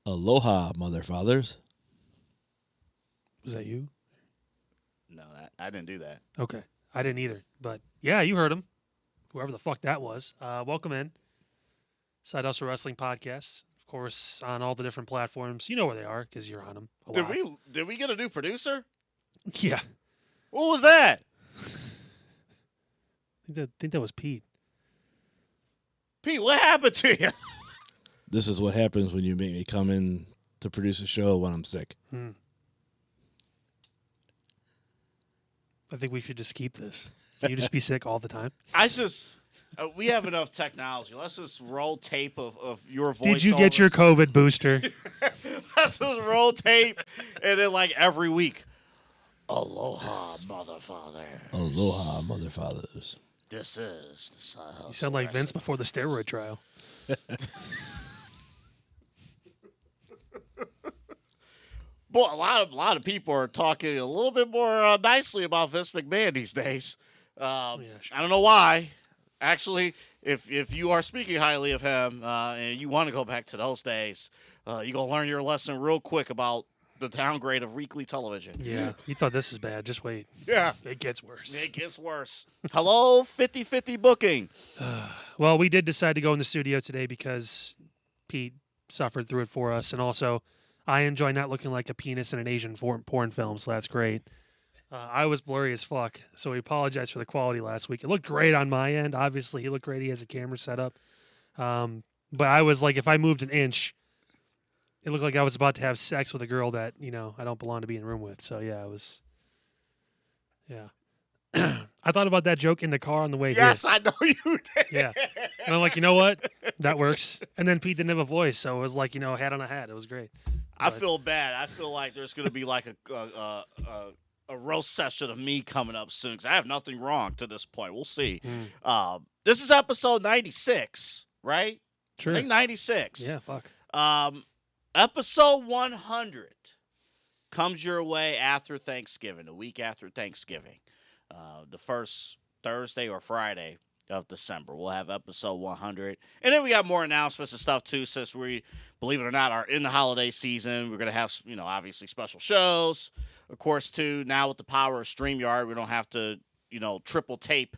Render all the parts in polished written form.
Aloha, mother fathers. Was that you? No, I didn't do that. Okay. I didn't either. But yeah, you heard him. Whoever the fuck that was. Welcome in. Side Hustle Wrestling Podcast. Of course, on all the different platforms. You know where they are because you're on them a lot. Did we get a new producer? Yeah. What was that? I think that was Pete. Pete, what happened to you? This is what happens when you make me come in to produce a show when I'm sick. I think we should just keep this. Can you just be sick all the time? We have enough technology. Let's just roll tape of your voice. Did you get your COVID booster? Let's just roll tape, and then like every week, aloha, mother father. Aloha, mother fathers. This is the Side Hustle. You sound like Vince before the steroid trial. Boy, a lot of people are talking a little bit more nicely about Vince McMahon these days. Yeah, sure. I don't know why. Actually, if you are speaking highly of him and you want to go back to those days, you're going to learn your lesson real quick about the downgrade of weekly television. Yeah. You thought this is bad. Just wait. Yeah. It gets worse. It gets worse. Hello, 50-50 booking. Well, we did decide to go in the studio today because Pete suffered through it for us. And also, I enjoy not looking like a penis in an Asian porn film, so that's great. I was blurry as fuck, so we apologize for the quality last week. It looked great on my end. Obviously, he looked great. He has a camera set up. But I was like, if I moved an inch, it looked like I was about to have sex with a girl that, I don't belong to be in a room with. So, yeah, it was... Yeah. I thought about that joke in the car on the way here. Yes, I know you did. Yeah. And I'm like, you know what? That works. And then Pete didn't have a voice, so it was like, hat on a hat. It was great. I feel bad. I feel like there's going to be like a roast session of me coming up soon because I have nothing wrong to this point. We'll see. This is episode 96, right? Sure. I think 96. Yeah, fuck. Episode 100 comes your way after Thanksgiving, a week after Thanksgiving. The first Thursday or Friday of December. We'll have episode 100. And then we got more announcements and stuff, too, since we, believe it or not, are in the holiday season. We're going to have, obviously special shows. Of course, too, now with the power of StreamYard, we don't have to, triple tape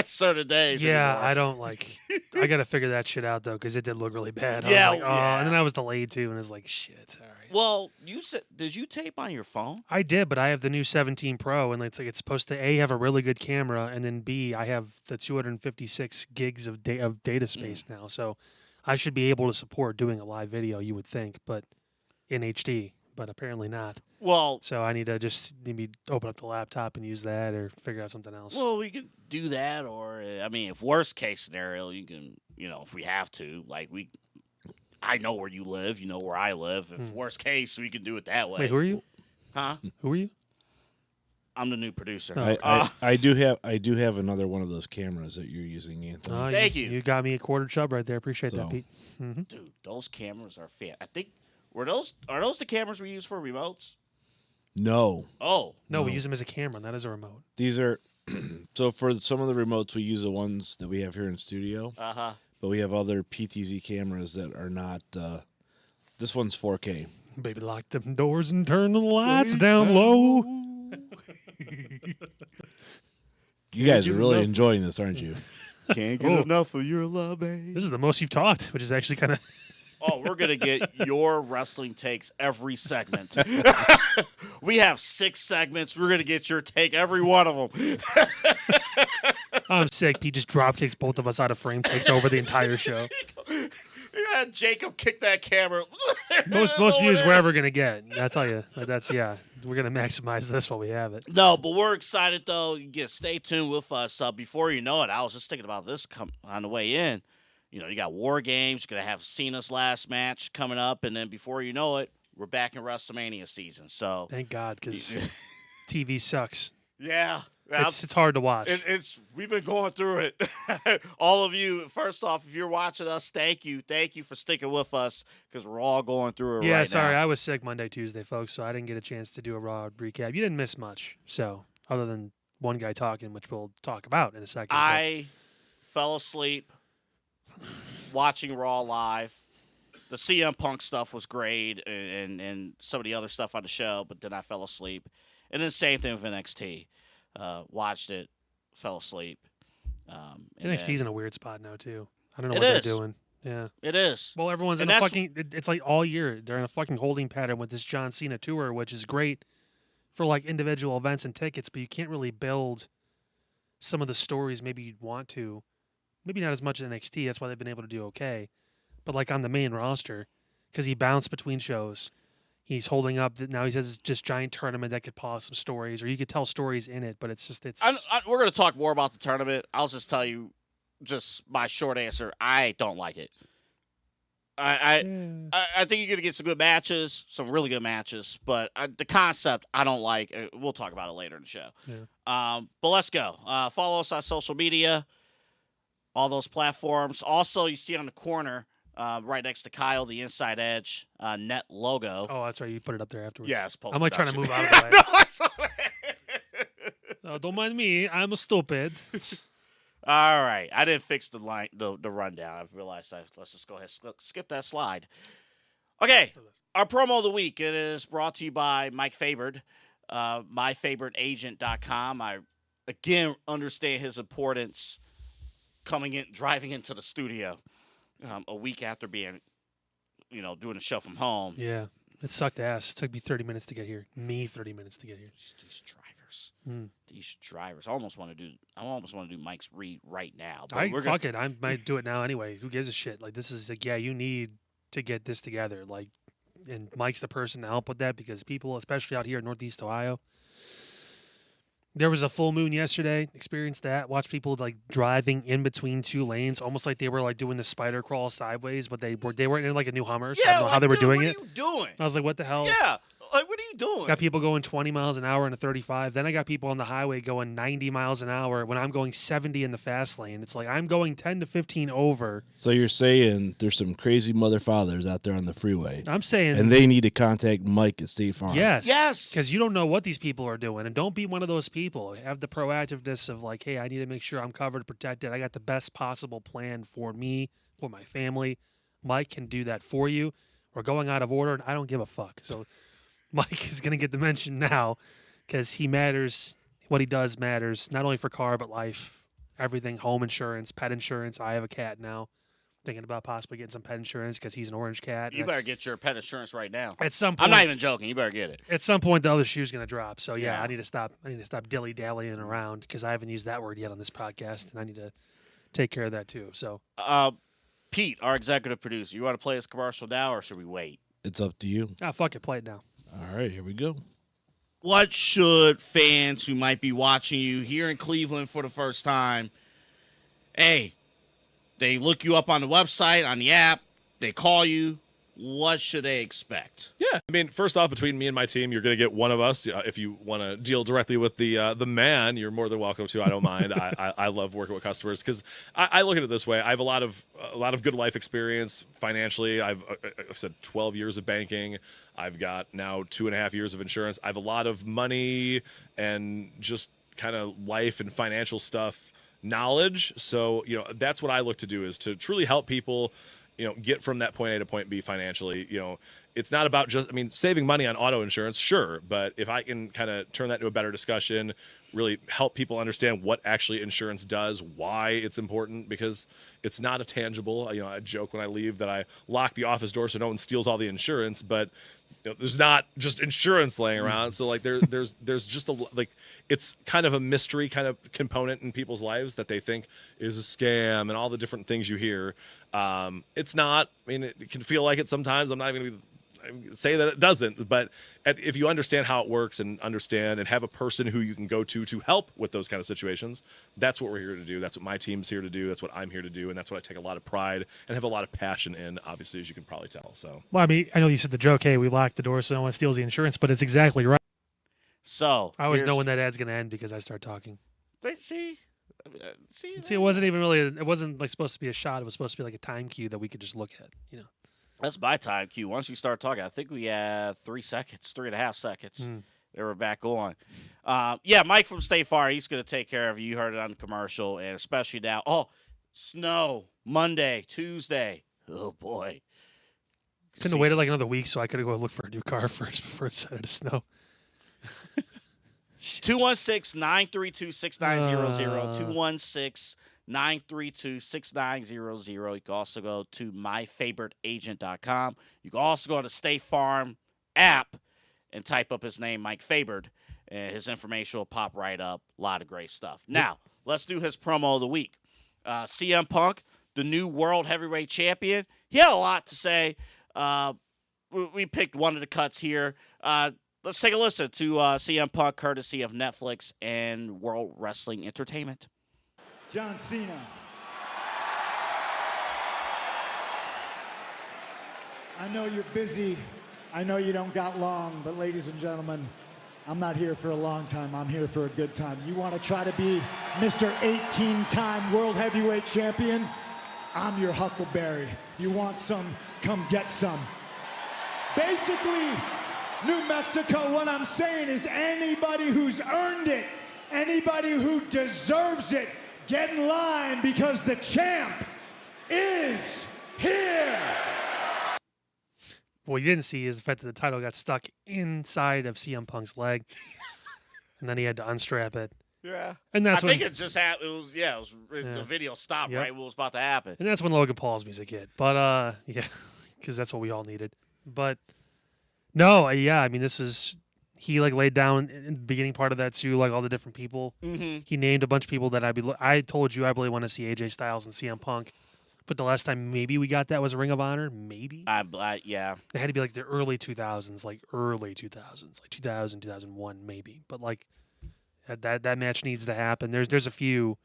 certain days Yeah, anymore. I don't like... I got to figure that shit out, though, because it did look really bad. Yeah, I was like, oh, yeah. and then I was delayed, too, and it's like, shit, all right. Well, you said, did you tape on your phone? I did, but I have the new 17 Pro, and it's supposed to, A, have a really good camera, and then, B, I have the 256 gigs of data space now, so I should be able to support doing a live video, you would think, but in HD, but apparently not. Well, So I need to just maybe open up the laptop and use that or figure out something else. we could do that, or, if worst case scenario, you can, if we have to, I know where you live, you know where I live. If worst case, we can do it that way. Wait, who are you? Huh? Who are you? I'm the new producer. Oh. I do have another one of those cameras that you're using, Anthony. Thank you. You got me a quarter chub right there. Appreciate that, So- Pete. Mm-hmm. Dude, those cameras are I think are those the cameras we use for remotes? No, Oh, No, we No. use them as a camera, not as a remote. these are so for some of the remotes we use the ones that we have here in studio, uh-huh. but we have other PTZ cameras that are not. This one's 4K. Baby, lock them doors and turn the lights down low. You guys are really enjoying this, aren't you? Can't get enough of your love, babe. This is the most you've talked, which is actually kind of... Oh, we're going to get your wrestling takes every segment. We have 6 segments. We're going to get your take every one of them. I'm sick. Pete just drop kicks both of us out of frame, takes over the entire show. Yeah, Jacob kicked that camera. Most views we're ever going to get. I tell you. That's, yeah. We're going to maximize this while we have it. No, but we're excited, though. Stay tuned with us. Before you know it, I was just thinking about this on the way in. You got War Games. You're going to have Cena's last match coming up. And then before you know it, we're back in WrestleMania season. So Thank God, because TV sucks. yeah. It's hard to watch. We've been going through it. All of you, first off, if you're watching us, thank you for sticking with us because we're all going through it. Yeah, right sorry, now. I was sick Monday, Tuesday, folks, so I didn't get a chance to do a Raw recap. You didn't miss much, so other than one guy talking, which we'll talk about in a second. I fell asleep watching Raw live. The CM Punk stuff was great, and some of the other stuff on the show, but then I fell asleep. And then same thing with NXT. Watched it, fell asleep. NXT's in a weird spot now too. I don't know It what they're is. doing. Yeah. It is. Well, everyone's And in a that's- fucking. It's like all year they're in a fucking holding pattern with this John Cena tour, which is great for like individual events and tickets, but you can't really build some of the stories maybe you'd want to. Maybe not as much in NXT. That's why they've been able to do okay. But like on the main roster, because he bounced between shows, he's holding up. Now he says it's just giant tournament that could pause some stories, or you could tell stories in it. But it's just we're going to talk more about the tournament. I'll just tell you, just my short answer. I don't like it. I think you're going to get some good matches, some really good matches, but the concept I don't like. We'll talk about it later in the show. Yeah. But let's go. Follow us on social media, all those platforms. Also, you see on the corner, right next to Kyle, the Inside Edge net logo. Oh, that's right. You put it up there afterwards. Yeah, it's I'm like trying to move out of I the way. know, I saw that. Don't mind me. I'm a stupid. All right, I didn't fix the rundown. I've realized let's just go ahead and skip that slide. Okay, our promo of the week. It is brought to you by Mike Fabert, myfavoriteagent.com. I again understand his importance driving into the studio a week after being, doing a show from home. Yeah, it sucked ass. It took me 30 minutes to get here. 30 minutes to get here. These drivers. I almost want to do Mike's read right now. But I might do it now anyway. Who gives a shit? Like, this is like, yeah, you need to get this together. Like, and Mike's the person to help with that because people, especially out here in Northeast Ohio, there was a full moon yesterday. Experienced that. Watched people like driving in between two lanes, almost like they were like doing the spider crawl sideways, but they weren't in like a new Hummer. So I don't know how they were doing it. What are you doing? I was like, what the hell? Yeah. Like, what are you doing? Got people going 20 miles an hour in a 35. Then I got people on the highway going 90 miles an hour when I'm going 70 in the fast lane. It's like I'm going 10 to 15 over. So you're saying there's some crazy mother fathers out there on the freeway, I'm saying, and they need to contact Mike at State Farm. yes. Yes. Because you don't know what these people are doing. And don't be one of those people. Have the proactiveness of like, hey, I need to make sure I'm covered, protected. I got the best possible plan for me, for my family. Mike can do that for you. We're going out of order, and I don't give a fuck. So Mike is going to get the mention now because he matters. What he does matters, not only for car, but life, everything, home insurance, pet insurance. I have a cat now. Thinking about possibly getting some pet insurance because he's an orange cat. You better get your pet insurance right now. At some point, I'm not even joking. You better get it. At some point, the other shoe's going to drop. So, yeah, Yeah. I need to stop dilly-dallying around because I haven't used that word yet on this podcast, and I need to take care of that too. So, Pete, our executive producer, you want to play this commercial now, or should we wait? It's up to you. fuck it, play it now. All right, here we go. What should fans who might be watching you here in Cleveland for the first time, hey, they look you up on the website, on the app, they call you, what should they expect? Yeah, I mean, first off, between me and my team, you're going to get one of us. If you want to deal directly with the man, you're more than welcome to. I don't mind. I love working with customers because I look at it this way. I have a lot of good life experience financially. I've I said 12 years of banking. I've got now 2.5 years of insurance. I have a lot of money and just kind of life and financial stuff knowledge. So that's what I look to do, is to truly help people get from that point A to point B financially. It's not about just, saving money on auto insurance, sure, but if I can kind of turn that into a better discussion, really help people understand what actually insurance does, why it's important, because it's not a tangible. I joke when I leave that I lock the office door so no one steals all the insurance, but there's not just insurance laying around. So like there's just it's kind of a mystery kind of component in people's lives that they think is a scam and all the different things you hear. It's not. It can feel like it sometimes. I'm not even going to say that it doesn't, but if you understand how it works and understand and have a person who you can go to help with those kind of situations, that's what we're here to do. That's what my team's here to do. That's what I'm here to do, and that's what I take a lot of pride and have a lot of passion in, obviously, as you can probably tell. So, Well, I know you said the joke, hey, we locked the door so no one steals the insurance, but it's exactly right. So I always know when that ad's going to end because I start talking. But see, See, it wasn't even really. It wasn't like supposed to be a shot. It was supposed to be like a time cue that we could just look at. That's my time cue. Once you start talking, I think we had 3.5 seconds. They were back on. Mike from State Farm, he's going to take care of you. You heard it on the commercial, and especially now. Oh, snow, Monday, Tuesday. Oh, boy. Couldn't have waited like another week so I could have go look for a new car first before it started to snow. 216-932-6900. 216-932-6900. You can also go to myfabertagent.com. You can also go to State Farm app and type up his name, Mike Fabert, and his information will pop right up. A lot of great stuff. Now, let's do his promo of the week. CM Punk, the new World Heavyweight Champion. He had a lot to say. We picked one of the cuts here. Let's take a listen to CM Punk, courtesy of Netflix and World Wrestling Entertainment. John Cena. I know you're busy. I know you don't got long, but ladies and gentlemen, I'm not here for a long time. I'm here for a good time. You want to try to be Mr. 18-time World Heavyweight Champion? I'm your Huckleberry. You want some? Come get some. Basically, New Mexico, what I'm saying is anybody who's earned it, anybody who deserves it, get in line because the champ is here. What you didn't see is the fact that the title got stuck inside of CM Punk's leg, and then he had to unstrap it. Yeah, and that's I think it just happened. The video stopped right when it was about to happen, and that's when Logan Paul's music hit. But because that's what we all needed. But no, I mean, this is he laid down in the beginning part of that too, like all the different people. Mm-hmm. He named a bunch of people that I told you I really want to see AJ Styles and CM Punk. But the last time maybe we got that was a Ring of Honor, maybe. Yeah. It had to be like the early 2000s, like 2000, 2001, maybe. But like that match needs to happen. There's a few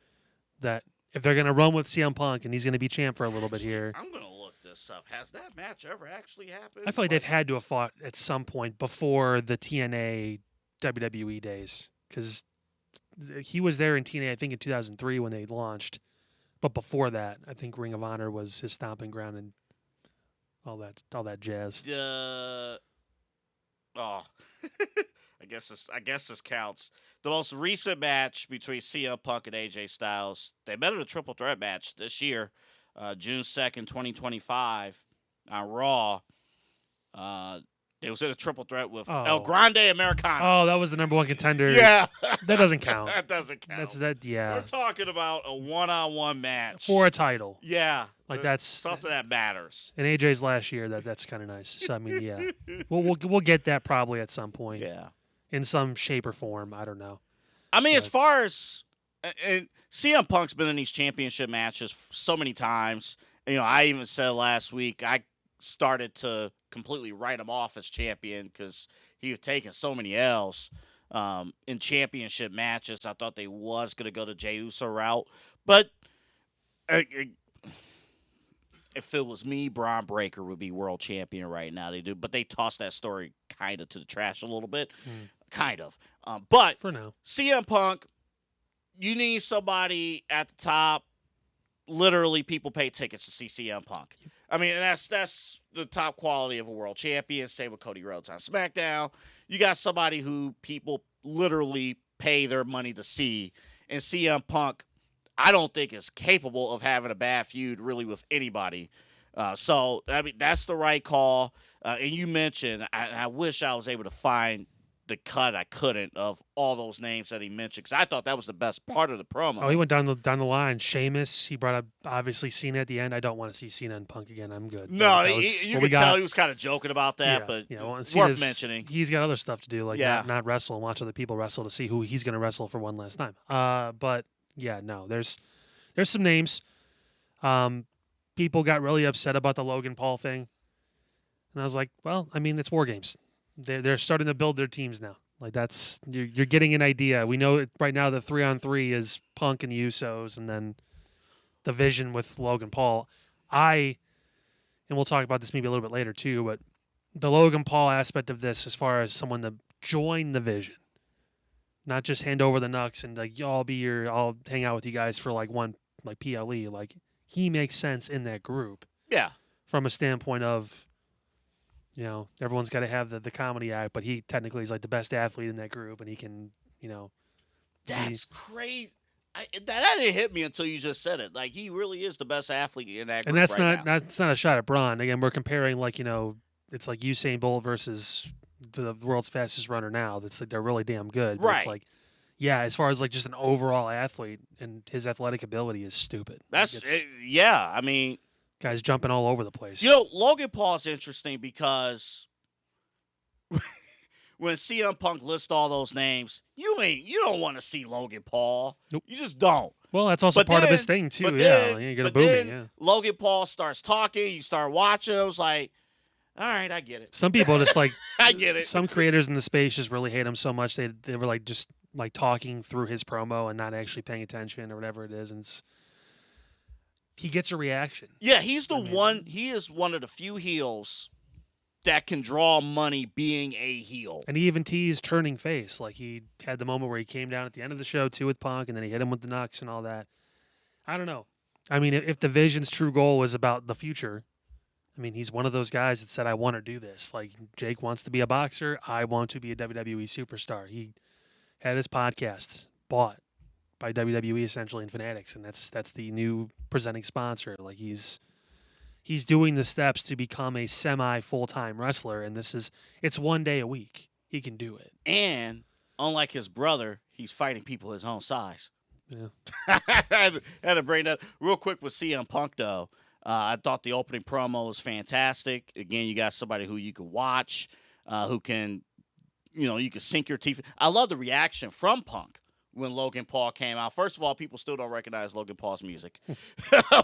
that if they're gonna run with CM Punk and he's gonna be champ for a little bit here. I'm gonna look this up. Has that match ever actually happened? I feel like they've had to have fought at some point before the TNA WWE days, because he was there in TNA I think in 2003 when they launched. But before that, I think Ring of Honor was his stomping ground and all that jazz. I guess this counts. The most recent match between CM Punk and AJ Styles. They met in a triple threat match this year, June 2nd, 2025, on Raw. It was in a triple threat with El Grande Americano. Oh, that was the number one contender. Yeah. That doesn't count. That doesn't count. Yeah. We're talking about a one-on-one match. For a title. Yeah. Like that's something that matters. In AJ's last year, that's kind of nice. So I mean, yeah. we'll get that probably at some point. Yeah. In some shape or form. I don't know. I mean, as far as and CM Punk's been in these championship matches so many times. I even said last week I started to completely write him off as champion because he was taking so many L's in championship matches. I thought they was going to go the Jey Uso route. But if it was me, Braun Breaker would be world champion right now. But they tossed that story kind of to the trash a little bit. Kind of. But for now, CM Punk, you need somebody at the top. Literally, people pay tickets to see CM Punk. I mean, and that's the top quality of a world champion. Same with Cody Rhodes on SmackDown. You got somebody who people literally pay their money to see. And CM Punk, I don't think is capable of having a bad feud really with anybody. So, I mean, that's the right call. And you mentioned, I wish I was able to find the cut. I couldn't of all those names that he mentioned because I thought that was the best part of the promo. Oh, he went down the line. Sheamus. He brought up obviously Cena at the end. I don't want to see Cena and Punk again. I'm good. No, you can tell he was kind of joking about that, but worth mentioning. He's got other stuff to do, like not wrestle and watch other people wrestle to see who he's going to wrestle for one last time. But yeah, no, there's some names. People got really upset about the Logan Paul thing, and I was like, well, I mean, it's War Games. They're starting to build their teams now. Like that's you're getting an idea. We know right now the 3-on-3 is Punk and the Usos, and then the Vision with Logan Paul. And we'll talk about this maybe a little bit later too. But the Logan Paul aspect of this, as far as someone to join the Vision, not just hand over the Nux and like I'll hang out with you guys for like one like PLE. Like he makes sense in that group. Yeah. From a standpoint of. Everyone's got to have the comedy act, but he technically is like the best athlete in that group, and he can, That's crazy. That didn't hit me until you just said it. Like, he really is the best athlete in that group And that's right now. that's not a shot at Braun. Again, we're comparing like it's like Usain Bolt versus the world's fastest runner now. That's like they're really damn good. But Right. It's like, yeah, as far as like just an overall athlete and his athletic ability is stupid. Yeah. I mean, Guys jumping all over the place. Logan Paul's interesting because when CM Punk lists all those names, you don't want to see Logan Paul. Nope. You just don't. Well, that's also part of his thing too. Yeah, you get a booming. Yeah. Logan Paul starts talking. You start watching. It was like, all right, I get it. Some people just like I get it. Some creators in the space just really hate him so much they were like just like talking through his promo and not actually paying attention or whatever it is, and he gets a reaction. Yeah, he's one. He is one of the few heels that can draw money being a heel. And he even teased turning face. Like he had the moment where he came down at the end of the show too with Punk, and then he hit him with the Nux and all that. I don't know. I mean, if the Vision's true goal was about the future, I mean, he's one of those guys that said, I want to do this. Like Jake wants to be a boxer. I want to be a WWE superstar. He had his podcast bought by WWE essentially in Fanatics, and that's the new presenting sponsor. Like he's doing the steps to become a semi full-time wrestler, and it's 1 day a week. He can do it. And unlike his brother, he's fighting people his own size. Yeah. I had to bring that real quick with CM Punk though. I thought the opening promo was fantastic. Again, you got somebody who you can watch, who can, you can sink your teeth. I love the reaction from Punk when Logan Paul came out. First of all, people still don't recognize Logan Paul's music,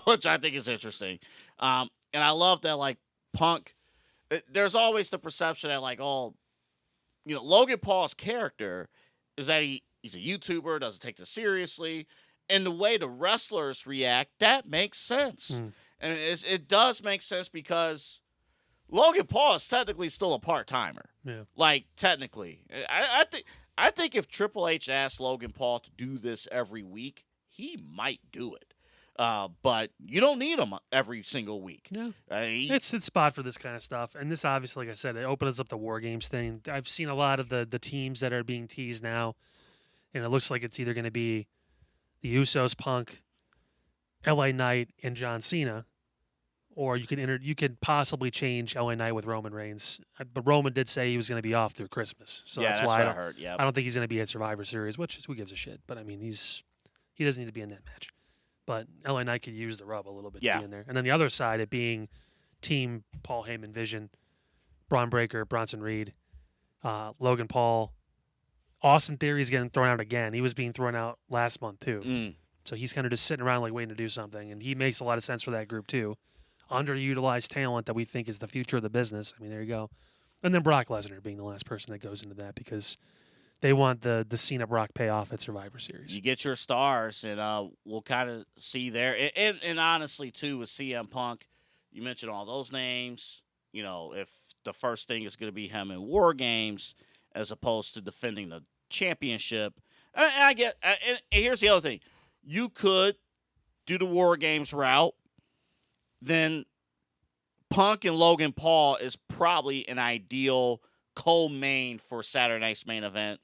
which I think is interesting. And I love that, like, Punk, there's always the perception that, like, Logan Paul's character is that he's a YouTuber, doesn't take this seriously. And the way the wrestlers react, that makes sense. And it does make sense because Logan Paul is technically still a part-timer. Yeah. Like, technically. I think if Triple H asked Logan Paul to do this every week, he might do it. But you don't need him every single week. Yeah. It's spot for this kind of stuff. And this obviously, like I said, it opens up the War Games thing. I've seen a lot of the teams that are being teased now, and it looks like it's either going to be the Usos, Punk, LA Knight, and John Cena, or you could possibly change LA Knight with Roman Reigns. But Roman did say he was going to be off through Christmas, so yeah, that's what why I heard. Yeah, I don't think he's going to be at Survivor Series, which is, who gives a shit. But I mean, he doesn't need to be in that match. But LA Knight could use the rub a little bit to be in there. And then the other side, it being Team Paul Heyman Vision, Braun Breaker, Bronson Reed, Logan Paul. Austin Theory is getting thrown out again. He was being thrown out last month too. So he's kind of just sitting around like waiting to do something. And he makes a lot of sense for that group too. Underutilized talent that we think is the future of the business. I mean, there you go. And then Brock Lesnar being the last person that goes into that because they want the Cena Brock payoff at Survivor Series. You get your stars, and we'll kind of see there. And honestly, too, with CM Punk, you mentioned all those names. If the first thing is going to be him in War Games as opposed to defending the championship, and here's the other thing. You could do the War Games route. Then Punk and Logan Paul is probably an ideal co-main for Saturday night's main event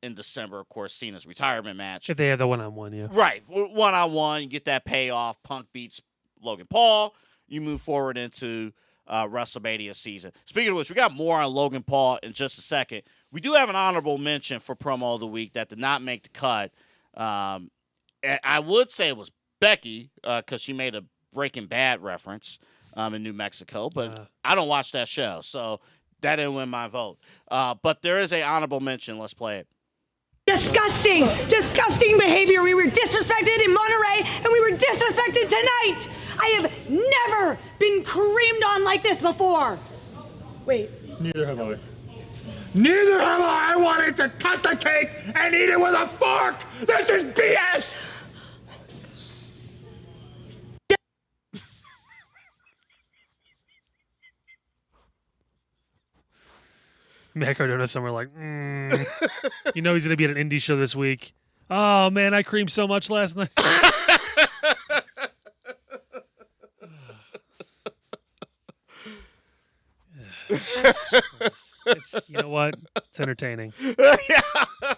in December. Of course, Cena's retirement match. If they have the one-on-one, yeah. Right. One-on-one, you get that payoff. Punk beats Logan Paul. You move forward into WrestleMania season. Speaking of which, we got more on Logan Paul in just a second. We do have an honorable mention for promo of the week that did not make the cut. I would say it was Becky because she made a Breaking Bad reference in New Mexico, but I don't watch that show, so that didn't win my vote. But there is a honorable mention. Let's play it. Disgusting behavior. We were disrespected in Monterey, and we were disrespected tonight. I have never been creamed on like this before. Wait. Neither have I. Neither have I. I wanted to cut the cake and eat it with a fork. This is BS. Matt Cardona somewhere like, he's going to be at an indie show this week. Oh, man, I creamed so much last night. You know what? It's entertaining. Yeah.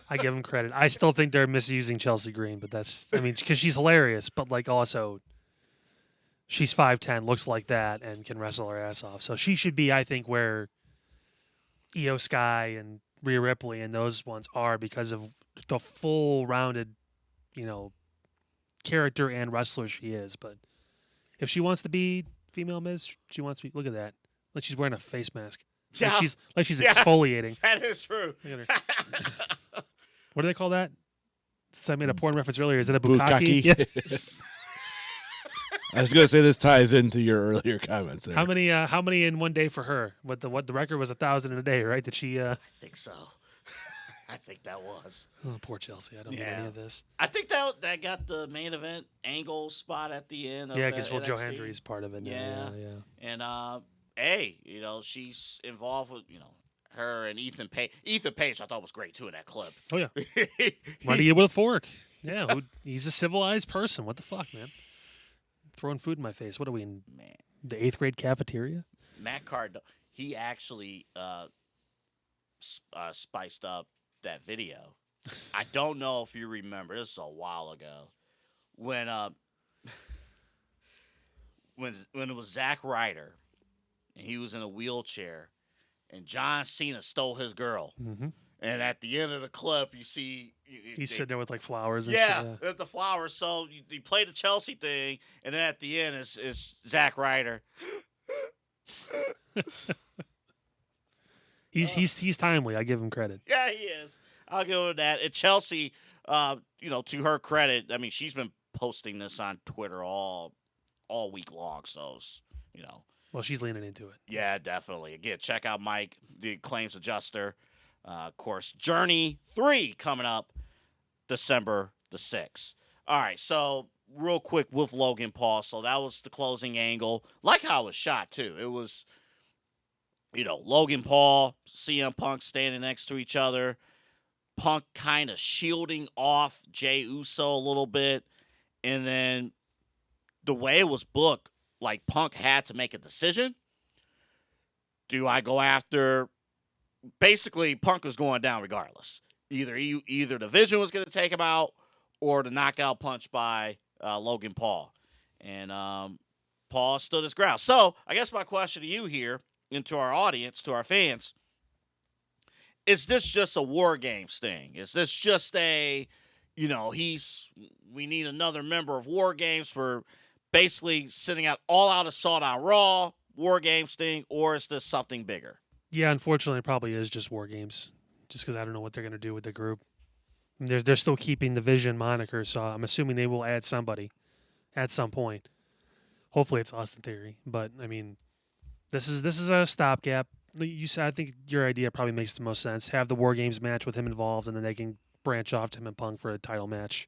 I give him credit. I still think they're misusing Chelsea Green, but because she's hilarious, but like also, she's 5'10", looks like that, and can wrestle her ass off. So she should be, I think, where Io Sky and Rhea Ripley and those ones are because of the full rounded, character and wrestler she is. But if she wants to be female Miz, she wants to be. Look at that. Like she's wearing a face mask. Yeah. Like she's exfoliating. That is true. Look at her. What do they call that? Since I made a porn reference earlier, is it a bukkake? Bukkake. Yeah. I was going to say this ties into your earlier comments. There. How many in one day for her? What the record was 1,000 in a day, right? Did she? I think so. I think that was. Oh, poor Chelsea. I don't get any of this. I think that got the main event angle spot at the end. Of Yeah, because NXT. Joe Hendry's part of it. Now. Yeah. And hey, she's involved with her and Ethan Page. Ethan Page, I thought was great too in that clip. Oh yeah. Why do you with a fork? Yeah, he's a civilized person. What the fuck, man? Throwing food in my face. What are we in? Man, the 8th grade cafeteria? Matt Cardona, he actually spiced up that video. I don't know if you remember. This is a while ago when when it was Zack Ryder and he was in a wheelchair and John Cena stole his girl. Mm-hmm. And at the end of the clip, you see he's sitting there with like flowers. And yeah, shit, at the flowers. So you play the Chelsea thing, and then at the end is Zack Ryder. He's timely. I give him credit. Yeah, he is. I'll go with that. And Chelsea, to her credit, I mean, she's been posting this on Twitter all week long. So, Well, she's leaning into it. Yeah, definitely. Again, check out Mike, the claims adjuster. Of course, Journey 3 coming up December the 6th. All right, so real quick with Logan Paul. So that was the closing angle. Like how it was shot, too. It was, Logan Paul, CM Punk standing next to each other. Punk kind of shielding off Jey Uso a little bit. And then the way it was booked, like Punk had to make a decision. Do I go after... Basically, Punk was going down regardless. Either the Vision was going to take him out or the knockout punch by Logan Paul. And Paul stood his ground. So I guess my question to you here and to our audience, to our fans, is this just a War Games thing? Is this just a, we need another member of War Games for basically sending out all-out assault on Raw, War Games thing, or is this something bigger? Yeah, unfortunately, it probably is just War Games. Just because I don't know what they're going to do with the group. They're still keeping the Vision moniker, so I'm assuming they will add somebody at some point. Hopefully, it's Austin Theory. But I mean, this is a stopgap. You said I think your idea probably makes the most sense. Have the War Games match with him involved, and then they can branch off to him and Punk for a title match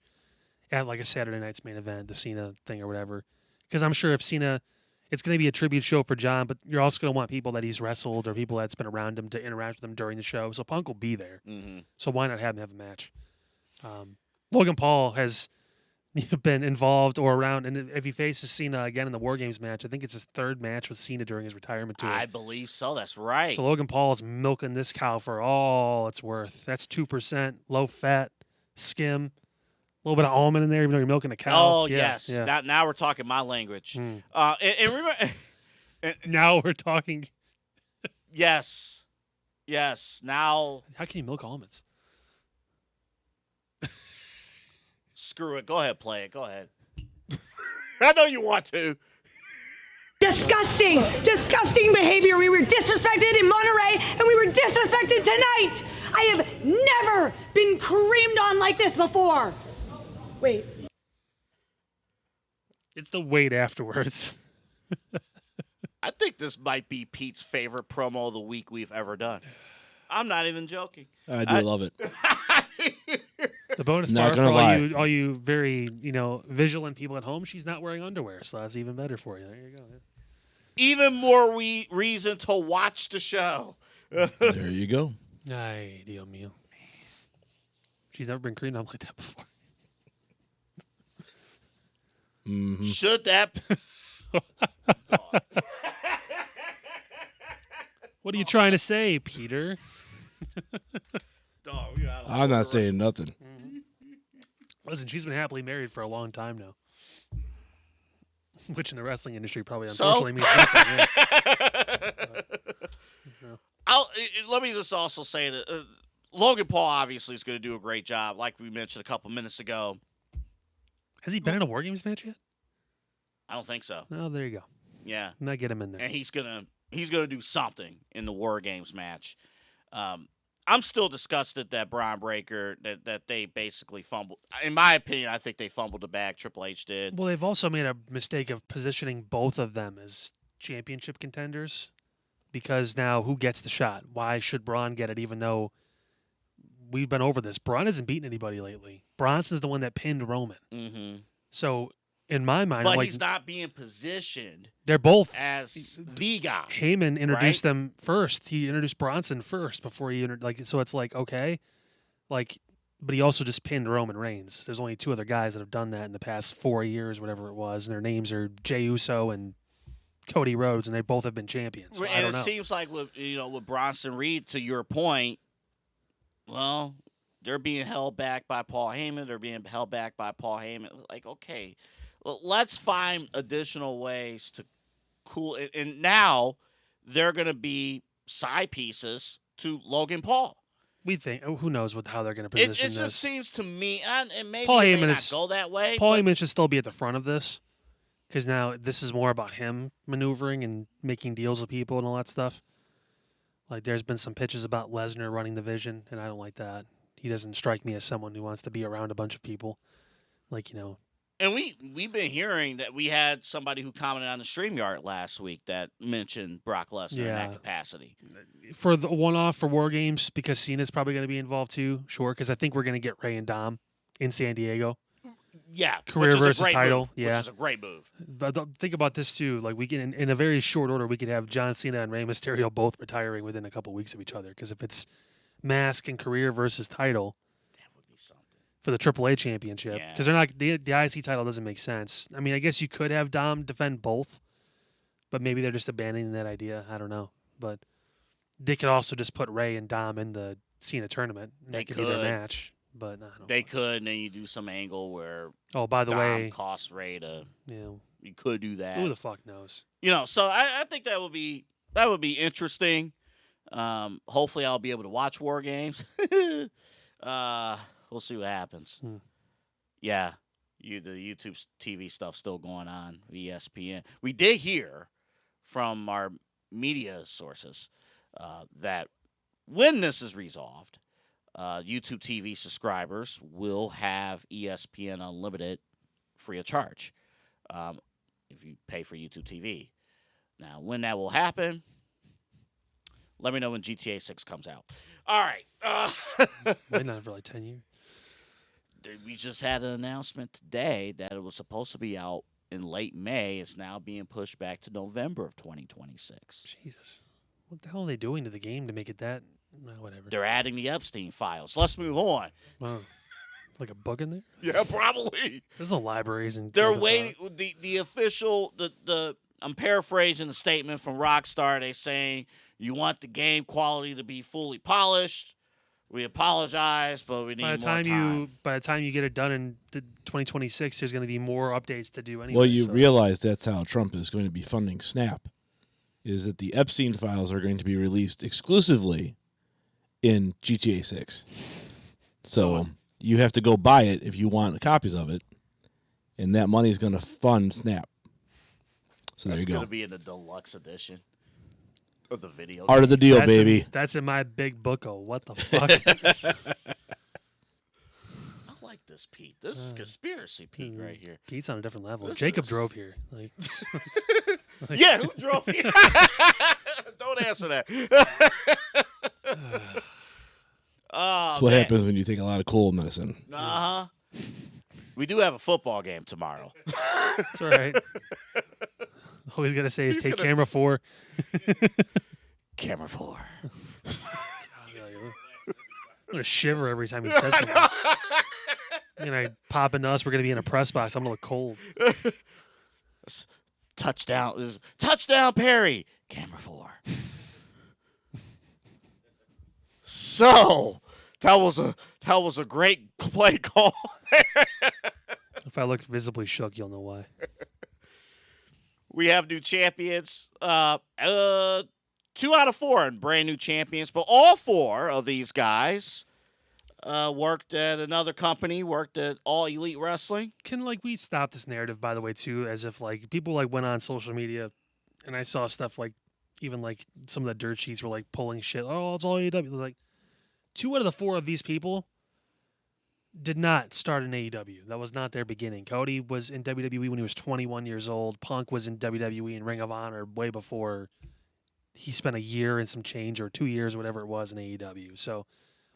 at like a Saturday night's main event, the Cena thing or whatever. Because I'm sure if Cena. It's going to be a tribute show for John, but you're also going to want people that he's wrestled or people that's been around him to interact with him during the show. So Punk will be there. Mm-hmm. So why not have him have a match? Logan Paul has been involved or around, and if he faces Cena again in the War Games match, I think it's his 3rd match with Cena during his retirement tour. I believe so. That's right. So Logan Paul is milking this cow for all it's worth. That's 2%, low fat, skim. A little bit of almond in there, even though you're milking a cow. Oh, yeah, yes. Yeah. Now we're talking my language. Mm. And remember, Now we're talking. yes. Now, How can you milk almonds? screw it. Go ahead, play it. Go ahead. I know you want to. Disgusting! Disgusting behavior! We were disrespected in Monterey, and we were disrespected tonight! I have never been creamed on like this before! Wait. It's the wait afterwards. I think this might be Pete's favorite promo of the week we've ever done. I'm not even joking. I do love it. The bonus Not part for gonna lie. all you very, vigilant people at home, she's not wearing underwear, so that's even better for you. There you go. Even more reason to watch the show. There you go. Ay, Dios mío. She's never been creamed on like that before. Mm-hmm. Should that... What are you trying to say, Peter? Dog, you gotta I'm not saying nothing. Listen, she's been happily married for a long time now. Which in the wrestling industry probably So? unfortunately means nothing. Yeah. Let me just also say that Logan Paul obviously is going to do a great job, like we mentioned a couple minutes ago. Has he been in a War Games match yet? I don't think so. Oh, there you go. Yeah, Not get him in there. and he's gonna do something in the War Games match. I'm still disgusted that Braun Breaker that they basically fumbled. In my opinion, I think they fumbled the bag. Triple H did. Well, they've also made a mistake of positioning both of them as championship contenders because now who gets the shot? Why should Braun get it even though we've been over this? Braun hasn't beaten anybody lately. Bronson's the one that pinned Roman. Mm-hmm. So in my mind, But I'm like, he's not being positioned they're both. as the guy. Heyman introduced right? them first. He introduced Bronson first before he so it's like okay, like, but he also just pinned Roman Reigns. There's only 2 other guys that have done that in the past 4 years, whatever it was, and their names are Jey Uso and Cody Rhodes, and they both have been champions. So I And don't it know. seems like with Bronson Reed, to your point, well, they're being held back by Paul Heyman. They're being held back by Paul Heyman. Like, okay, well, let's find additional ways to cool it. And now they're going to be side pieces to Logan Paul. We think who knows how they're going to It position just this. seems to me, and maybe Paul it may Heyman not is- go that way. Paul but Heyman should still be at the front of this because now this is more about him maneuvering and making deals with people and all that stuff. Like there's been some pitches about Lesnar running the Vision, and I don't like that. He doesn't strike me as someone who wants to be around a bunch of people. Like, And we've been hearing that we had somebody who commented on the StreamYard last week that mentioned Brock Lesnar in Yeah. that capacity. for the one-off for War Games because Cena's probably going to be involved too. Sure, because I think we're going to get Ray and Dom in San Diego. Yeah, Career which is versus a great title, move, yeah. which is a great move. But think about this too. Like we can, in a very short order, we could have John Cena and Rey Mysterio both retiring within a couple weeks of each other. Because if it's mask and career versus title That would be something. for the AAA championship, Yeah. because they're not the IC title doesn't make sense. I mean, I guess you could have Dom defend both, but maybe they're just abandoning that idea. I don't know, but they could also just put Rey and Dom in the Cena tournament. And They that could be their could. match. But I don't They know. could, and then you do some angle where Oh, by the Dom way, costs Ray to. you You could do that. who the fuck knows? So I think that would be interesting. Hopefully, I'll be able to watch War Games. We'll see what happens. Yeah, the YouTube TV stuff still going on. ESPN. We did hear from our media sources that when this is resolved, YouTube TV subscribers will have ESPN Unlimited free of charge if you pay for YouTube TV. Now, when that will happen, let me know when GTA 6 comes out. All right. Might not for like 10 years. We just had an announcement today that it was supposed to be out in late May. It's now being pushed back to November of 2026. Jesus. What the hell are they doing to the game to make it that? Whatever. They're adding the Epstein files. Let's move on. Wow. Like a book in there? Yeah, probably. There's no libraries and They're waiting. The official. I'm paraphrasing the statement from Rockstar. They saying you want the game quality to be fully polished. We apologize, but we need by the more time. By the time you get it done in 2026, there's going to be more updates to do anyway. Well, you so realize that's how Trump is going to be funding Snap, is that the Epstein files are going to be released exclusively in GTA 6. So you have to go buy it if you want copies of it, and that money is going to fund Snap. So there It's you going go. to be in the deluxe edition of the video. Art of the deal, that's baby. that's in my big booko. What the fuck? I like this, Pete. This is conspiracy, Pete, right here. Pete's on a different level. This Jacob is- drove here. Like, Yeah, who drove here? Don't answer that. Oh, That's what man. happens when you take a lot of cold medicine. Uh-huh. We do have a football game tomorrow. that's all right. All he's gonna say is take camera 4. Camera 4. I'm gonna shiver every time he says something. And I pop into us. We're gonna be in a press box. I'm gonna look cold. Touchdown, Perry. Camera 4. So that was a great play call there. If I look visibly shook, you'll know why. We have new champions. 2 out of 4 and brand new champions, but all 4 of these guys worked at another company, worked at All Elite Wrestling. Can we stop this narrative, by the way, too, as if people went on social media, and I saw stuff even some of the dirt sheets were pulling shit. Oh, it's all AEW. 2 out of the 4 of these people did not start in AEW. That was not their beginning. Cody was in WWE when he was 21 years old. Punk was in WWE and Ring of Honor way before he spent a year and some change, or 2 years, or whatever it was, in AEW. So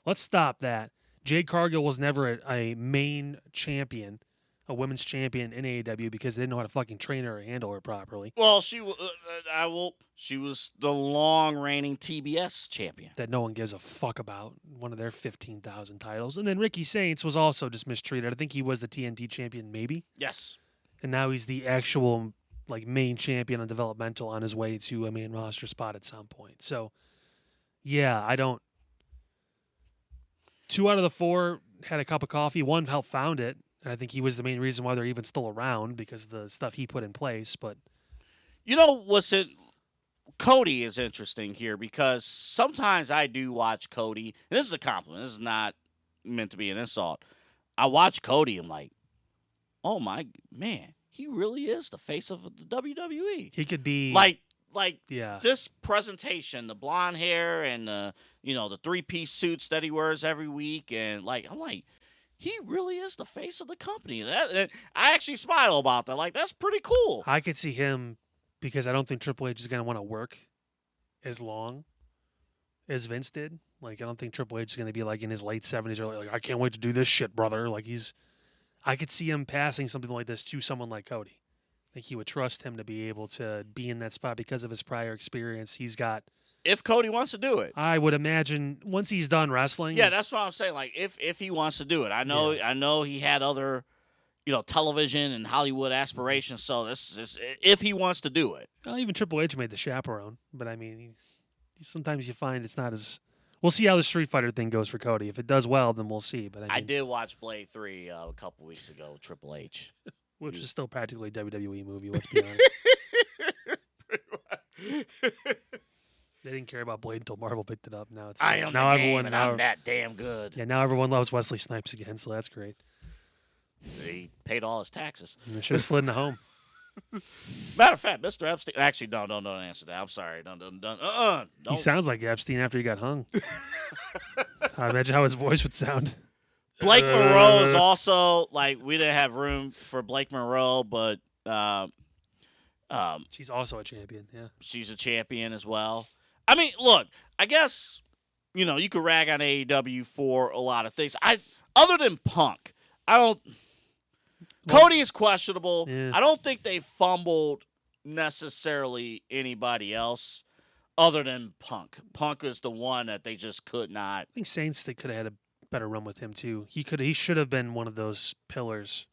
let's stop that. Jade Cargill was never a main champion, a women's champion in AEW, because they didn't know how to fucking train her or handle her properly. Well, she was the long reigning TBS champion that no one gives a fuck about. One of their 15,000 titles. And then Ricky Saints was also just mistreated. I think he was the TNT champion, maybe. Yes. And now he's the actual main champion on developmental, on his way to a main roster spot at some point. So, yeah, I don't. 2 out of the 4 had a cup of coffee. 1 helped found it. And I think he was the main reason why they're even still around, because of the stuff he put in place. But Cody is interesting here, because sometimes I do watch Cody, and this is a compliment. This is not meant to be an insult. I watch Cody, I'm like, oh my man, he really is the face of the WWE. He could be yeah. This presentation, the blonde hair and the 3-piece suits that he wears every week, and I'm like, he really is the face of the company. I actually smile about that. That's pretty cool. I could see him, because I don't think Triple H is going to want to work as long as Vince did. I don't think Triple H is going to be in his late 70s, or I can't wait to do this shit, brother. I could see him passing something like this to someone like Cody. I think he would trust him to be able to be in that spot because of his prior experience. He's got. If Cody wants to do it, I would imagine once he's done wrestling. Yeah, that's what I'm saying. If he wants to do it, I know he had other, television and Hollywood aspirations. So this is if he wants to do it. Well, even Triple H made the Chaperone, but I mean, sometimes you find it's not as. We'll see how the Street Fighter thing goes for Cody. If it does well, then we'll see. But I did watch Blade 3 a couple weeks ago with Triple H. Which is still practically a WWE movie, let's be honest. They didn't care about Blade until Marvel picked it up. Now it's I am now the everyone game, and now, I'm that damn good. Yeah, now everyone loves Wesley Snipes again, so that's great. He paid all his taxes. They should have slid into home. Matter of fact, Mr. Epstein. Actually, don't answer that. I'm sorry. Don't. He sounds like Epstein after he got hung. I imagine how his voice would sound. Blake Monroe is also we didn't have room for Blake Monroe, but she's also a champion. Yeah, she's a champion as well. I mean, look, I guess you could rag on AEW for a lot of things. Other than Punk, I don't. Cody is questionable. Yeah. I don't think they fumbled necessarily anybody else other than Punk. Punk is the one that they just could not. I think Saints, they could have had a better run with him too. He should have been one of those pillars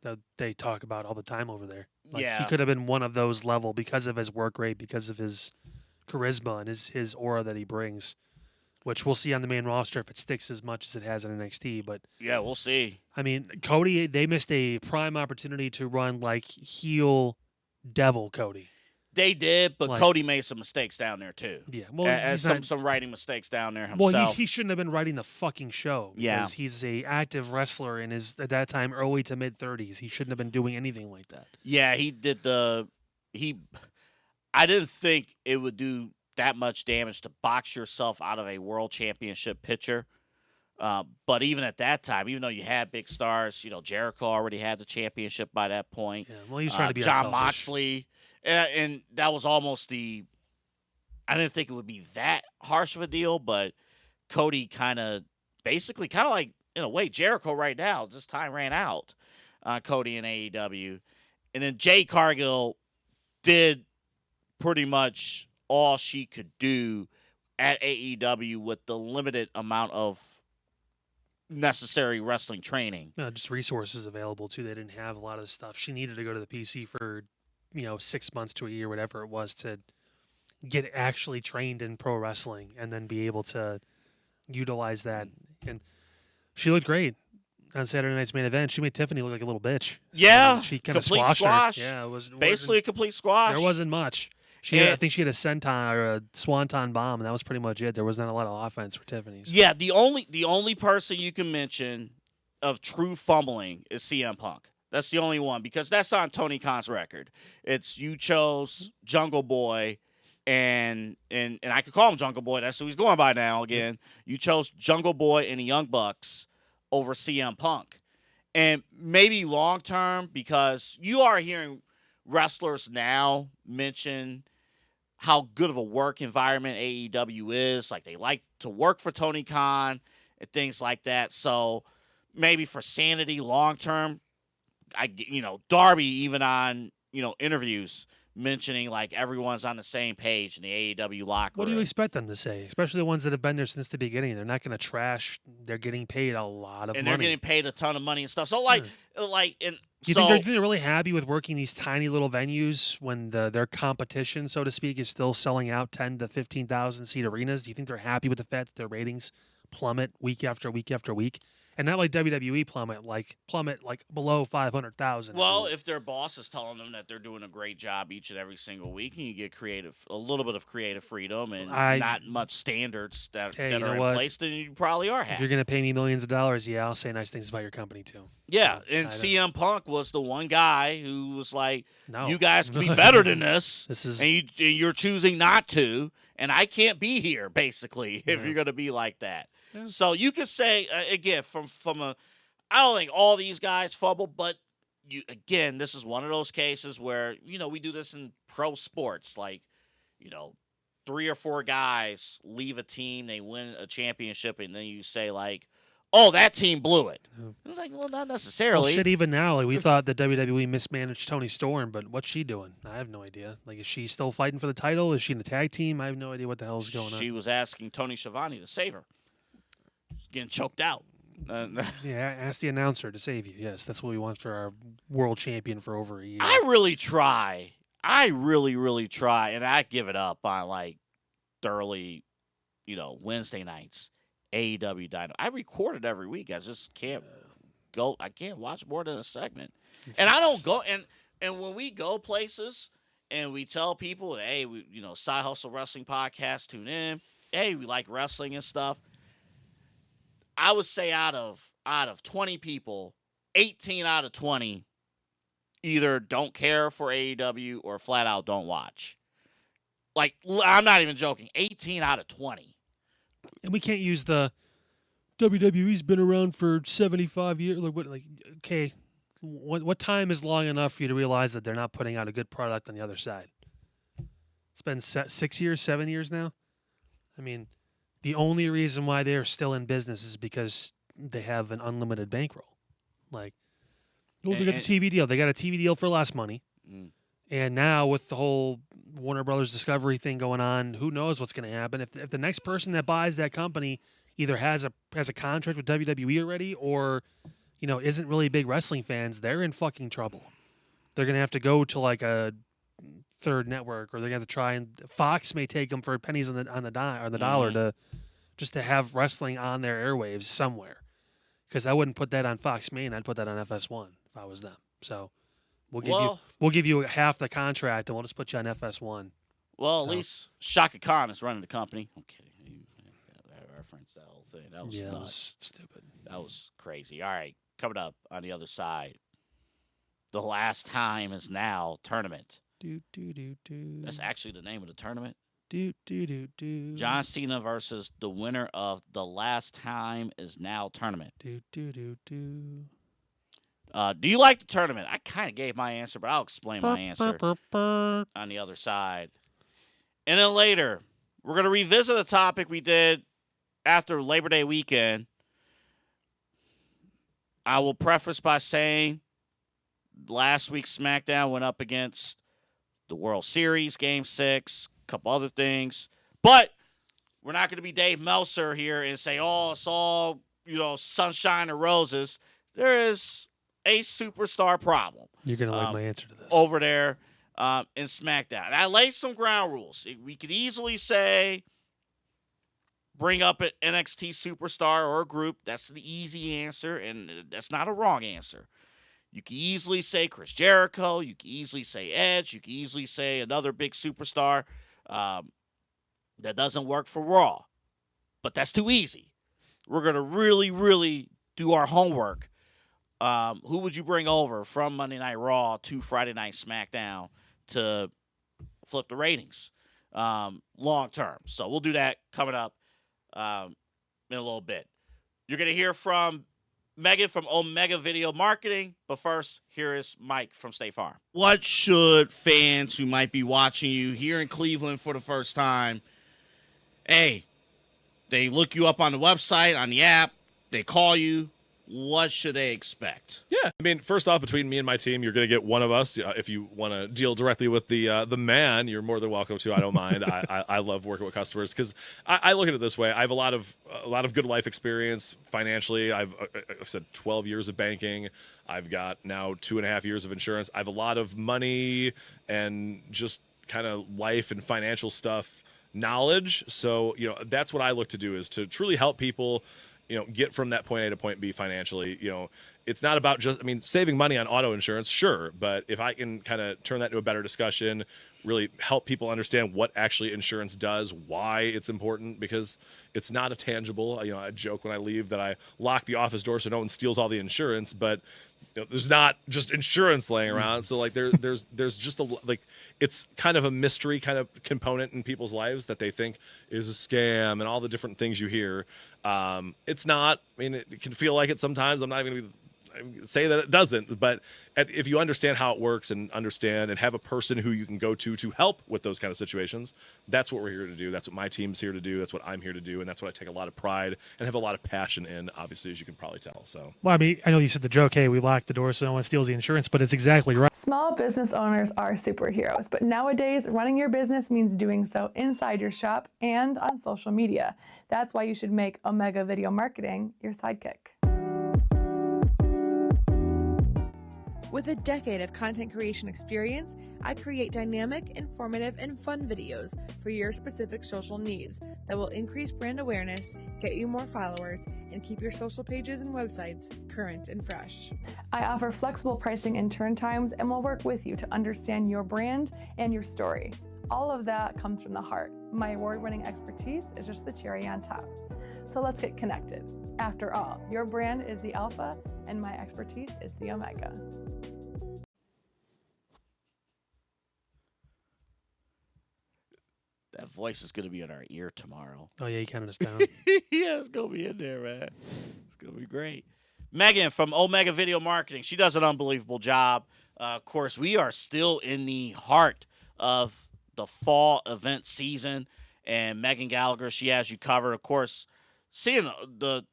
that they talk about all the time over there. He could have been one of those level because of his work rate, because of his charisma and his aura that he brings, which we'll see on the main roster if it sticks as much as it has in NXT. But yeah, we'll see. I mean, Cody, they missed a prime opportunity to run heel devil Cody. They did, but Cody made some mistakes down there too. Yeah, well, some writing mistakes down there himself. Well, he shouldn't have been writing the fucking show. Yeah, he's a active wrestler in his at that time early to mid 30s. He shouldn't have been doing anything like that. Yeah, he did I didn't think it would do that much damage to box yourself out of a world championship picture. But even at that time, even though you had big stars, Jericho already had the championship by that point. Yeah, well, he was trying to be John unselfish. Moxley. And that was almost I didn't think it would be that harsh of a deal, but Cody basically like, in a way, Jericho right now, just time ran out on Cody and AEW. And then Jade Cargill did pretty much all she could do at AEW with the limited amount of necessary wrestling training. Just resources available, too. They didn't have a lot of the stuff. She needed to go to the PC for 6 months to a year, whatever it was, to get actually trained in pro wrestling and then be able to utilize that. And she looked great on Saturday night's main event. She made Tiffany look like a little bitch. So, Yeah, she kind of complete squashed squash. her. Yeah, it was Basically a complete squash. there wasn't much. I think she had a senton or a swanton bomb, and that was pretty much it. There was not a lot of offense for Tiffany's. Yeah, the only person you can mention of true fumbling is CM Punk. That's the only one, because that's on Tony Khan's record. It's you chose Jungle Boy, and I could call him Jungle Boy. That's who he's going by now again. You chose Jungle Boy and the Young Bucks over CM Punk. And maybe long term, because you are hearing wrestlers now mention how good of a work environment AEW is. Like, they like to work for Tony Khan and things like that. So maybe for sanity long term, Darby even on, interviews mentioning like everyone's on the same page in the AEW locker room. What do you expect them to say? Especially the ones that have been there since the beginning. They're not going to trash. They're getting paid a lot of money. And they're getting paid a ton of money and stuff. So Do you think they're really happy with working these tiny little venues when their competition, so to speak, is still selling out 10 to 15,000 seat arenas? Do you think they're happy with the fact that their ratings plummet week after week after week? And not like WWE plummet like below 500,000. Well, if their boss is telling them that they're doing a great job each and every single week, and you get a little bit of creative freedom and not much standards that are in place, then you probably are happy. If you're going to pay me millions of dollars, yeah, I'll say nice things about your company too. Yeah, So, and CM Punk was the one guy who was like, No. you guys can be better than this, This is and you're choosing not to, and I can't be here, basically, if you're going to be like that. Yeah. So you could say, again, from a, I don't think all these guys fumble, but this is one of those cases where, we do this in pro sports, like, 3 or 4 guys leave a team, they win a championship, and then you say, like, oh, that team blew it. It's like, well, not necessarily. Well, shit, even now, like, we thought that WWE mismanaged Toni Storm, but what's she doing? I have no idea. Like, is she still fighting for the title? Is she in the tag team? I have no idea what the hell is going on. She was asking Tony Schiavone to save her. She's getting choked out. Yeah, ask the announcer to save you. Yes, that's what we want for our world champion for over a year. I really try. I really, really try, and I give it up on, like, thoroughly, Wednesday nights. AEW Dynamite. I record it every week. I just can't go. I can't watch more than a segment. And I don't go. And when we go places and we tell people, hey, Side Hustle Wrestling Podcast, tune in. Hey, we like wrestling and stuff. I would say out of 20 people, 18 out of 20 either don't care for AEW or flat out don't watch. Like, I'm not even joking. 18 out of 20. And we can't use the WWE's been around for 75 years. Okay, what time is long enough for you to realize that they're not putting out a good product on the other side? It's been 6 years, 7 years now. I mean, the only reason why they're still in business is because they have an unlimited bankroll. Like, they got the TV deal. They got a TV deal for less money. Mm. And now with the whole Warner Brothers Discovery thing going on, who knows what's going to happen? If the next person that buys that company either has a contract with WWE already or, isn't really big wrestling fans, they're in fucking trouble. They're going to have to go to like a third network, or they're going to have to try, and Fox may take them for pennies on the dollar to just to have wrestling on their airwaves somewhere. Because I wouldn't put that on Fox Main. I'd put that on FS1 if I was them. So we'll give you half the contract, and we'll just put you on FS1. Well, at least Shaka Khan is running the company. Okay, I referenced that whole thing. That was nuts. That was stupid. That was crazy. All right, coming up on the other side, the last time is now tournament. That's actually the name of the tournament. John Cena versus the winner of the last time is now tournament. Do you like the tournament? I kind of gave my answer, but I'll explain my answer on the other side. And then later, we're going to revisit a topic we did after Labor Day weekend. I will preface by saying last week's Smackdown went up against the World Series, Game 6, a couple other things. But we're not going to be Dave Meltzer here and say, oh, it's all, sunshine and roses. There is a superstar problem. You're going to like my answer to this. Over there in SmackDown. And I laid some ground rules. We could easily say bring up an NXT superstar or a group. That's the easy answer, and that's not a wrong answer. You can easily say Chris Jericho. You can easily say Edge. You can easily say another big superstar. That doesn't work for Raw. But that's too easy. We're going to really, really do our homework. Who would you bring over from Monday Night Raw to Friday Night SmackDown to flip the ratings long term? So we'll do that coming up in a little bit. You're going to hear from Megan from Omega Video Marketing. But first, here is Mike from State Farm. What should fans who might be watching you here in Cleveland for the first time, hey, they look you up on the website, on the app, they call you, what should they expect? Yeah, I mean, first off, between me and my team, you're going to get one of us. If you want to deal directly with the man, you're more than welcome to. I don't mind. I love working with customers because I look at it this way. I have a lot of good life experience financially. I've I said 12 years of banking. I've got now 2.5 years of insurance. I have a lot of money and just kind of life and financial stuff knowledge. So that's what I look to do, is to truly help people get from that point A to point B financially. It's not about just, saving money on auto insurance, sure, but if I can kind of turn that into a better discussion, really help people understand what actually insurance does, why it's important, because it's not a tangible. I joke when I leave that I lock the office door so no one steals all the insurance, but there's not just insurance laying around. So there's just it's kind of a mystery kind of component in people's lives that they think is a scam and all the different things you hear. It's not. It can feel like it sometimes. I'm not even going to say that it doesn't, but if you understand how it works and understand and have a person who you can go to help with those kind of situations, that's what we're here to do. That's what my team's here to do. That's what I'm here to do, and that's what I take a lot of pride and have a lot of passion in, obviously, as you can probably tell. So, well, I know you said the joke, hey, we lock the door so no one steals the insurance, but it's exactly right. Small business owners are superheroes, but nowadays running your business means doing so inside your shop and on social media. That's why you should make Omega Video Marketing your sidekick. With a decade of content creation experience, I create dynamic, informative, and fun videos for your specific social needs that will increase brand awareness, get you more followers, and keep your social pages and websites current and fresh. I offer flexible pricing and turn times and will work with you to understand your brand and your story. All of that comes from the heart. My award-winning expertise is just the cherry on top. So let's get connected. After all, your brand is the alpha and my expertise is the omega. That voice is going to be in our ear tomorrow. Oh, yeah, you counted us down. Yeah, it's going to be in there, man. It's going to be great. Megan from Omega Video Marketing. She does an unbelievable job. Of course, we are still in the heart of the fall event season, and Megan Gallagher, she has you covered. Of course, seeing the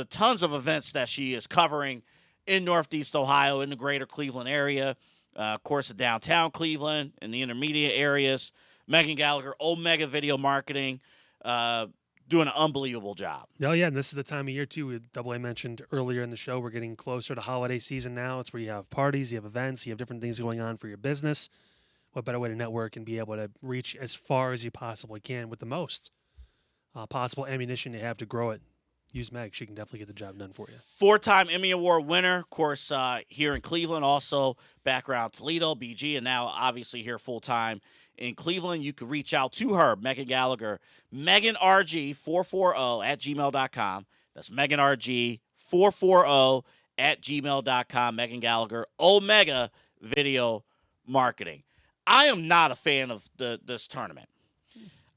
tons of events that she is covering in Northeast Ohio, in the greater Cleveland area, of course, in downtown Cleveland, in the intermediate areas. Megan Gallagher, Omega Video Marketing, doing an unbelievable job. Oh, yeah, and this is the time of year, too. Double A mentioned earlier in the show, we're getting closer to holiday season now. It's where you have parties, you have events, you have different things going on for your business. What better way to network and be able to reach as far as you possibly can with the most possible ammunition you have to grow it? Use Meg. She can definitely get the job done for you. 4-time Emmy Award winner, of course, here in Cleveland, also background Toledo, BG, and now obviously here full-time in Cleveland. You can reach out to her, Megan Gallagher, MeganRG440 at gmail.com. That's MeganRG440 at gmail.com. Megan Gallagher, Omega Video Marketing. I am not a fan of this tournament.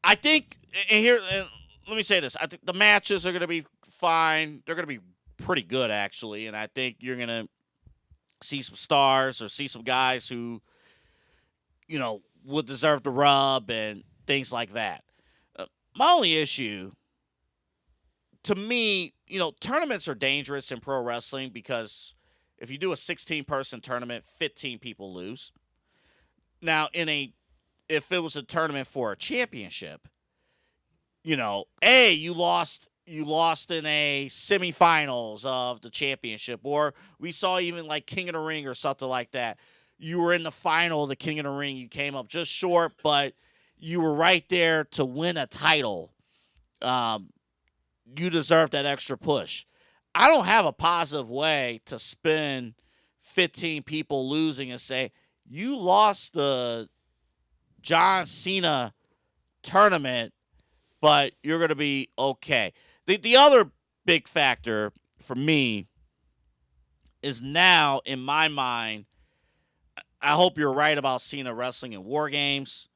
I think, let me say this. I think the matches are going to be fine. They're going to be pretty good, actually, and I think you're going to see some stars or see some guys who, would deserve the rub and things like that. My only issue, to me, tournaments are dangerous in pro wrestling because if you do a 16-person tournament, 15 people lose. Now, if it was a tournament for a championship, you lost in a semifinals of the championship, or we saw even like King of the Ring or something like that. You were in the final of the King of the Ring. You came up just short, but you were right there to win a title. you deserve that extra push. I don't have a positive way to spin 15 people losing and say, you lost the John Cena tournament, but you're going to be okay. The other big factor for me is now, in my mind, I hope you're right about Cena wrestling in War Games.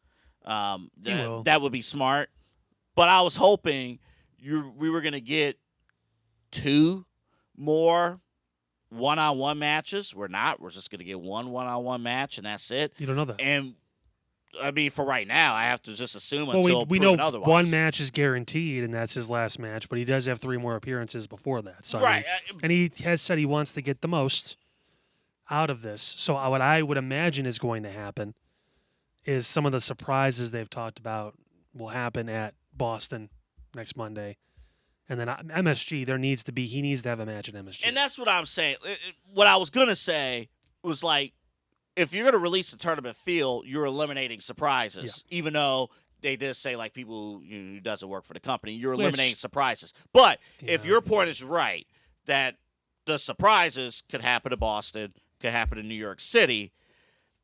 That would be smart. But I was hoping we were going to get 2 more one-on-one matches. We're not. We're just going to get one-on-one match, and that's it. You don't know that. And, I mean, for right now, I have to just assume well, until we know otherwise. one match is guaranteed, and that's his last match, but he does have 3 more appearances before that. So right. I mean, and he has said he wants to get the most out of this. So what I would imagine is going to happen is some of the surprises they've talked about will happen at Boston next Monday. And then MSG, he needs to have a match at MSG. And that's what I'm saying. What I was going to say was, like, if you're going to release the tournament field, you're eliminating surprises. Yeah. Even though they did say, like, people who doesn't work for the company, you're eliminating surprises. But if your point is right, that the surprises could happen to Boston, could happen in New York City,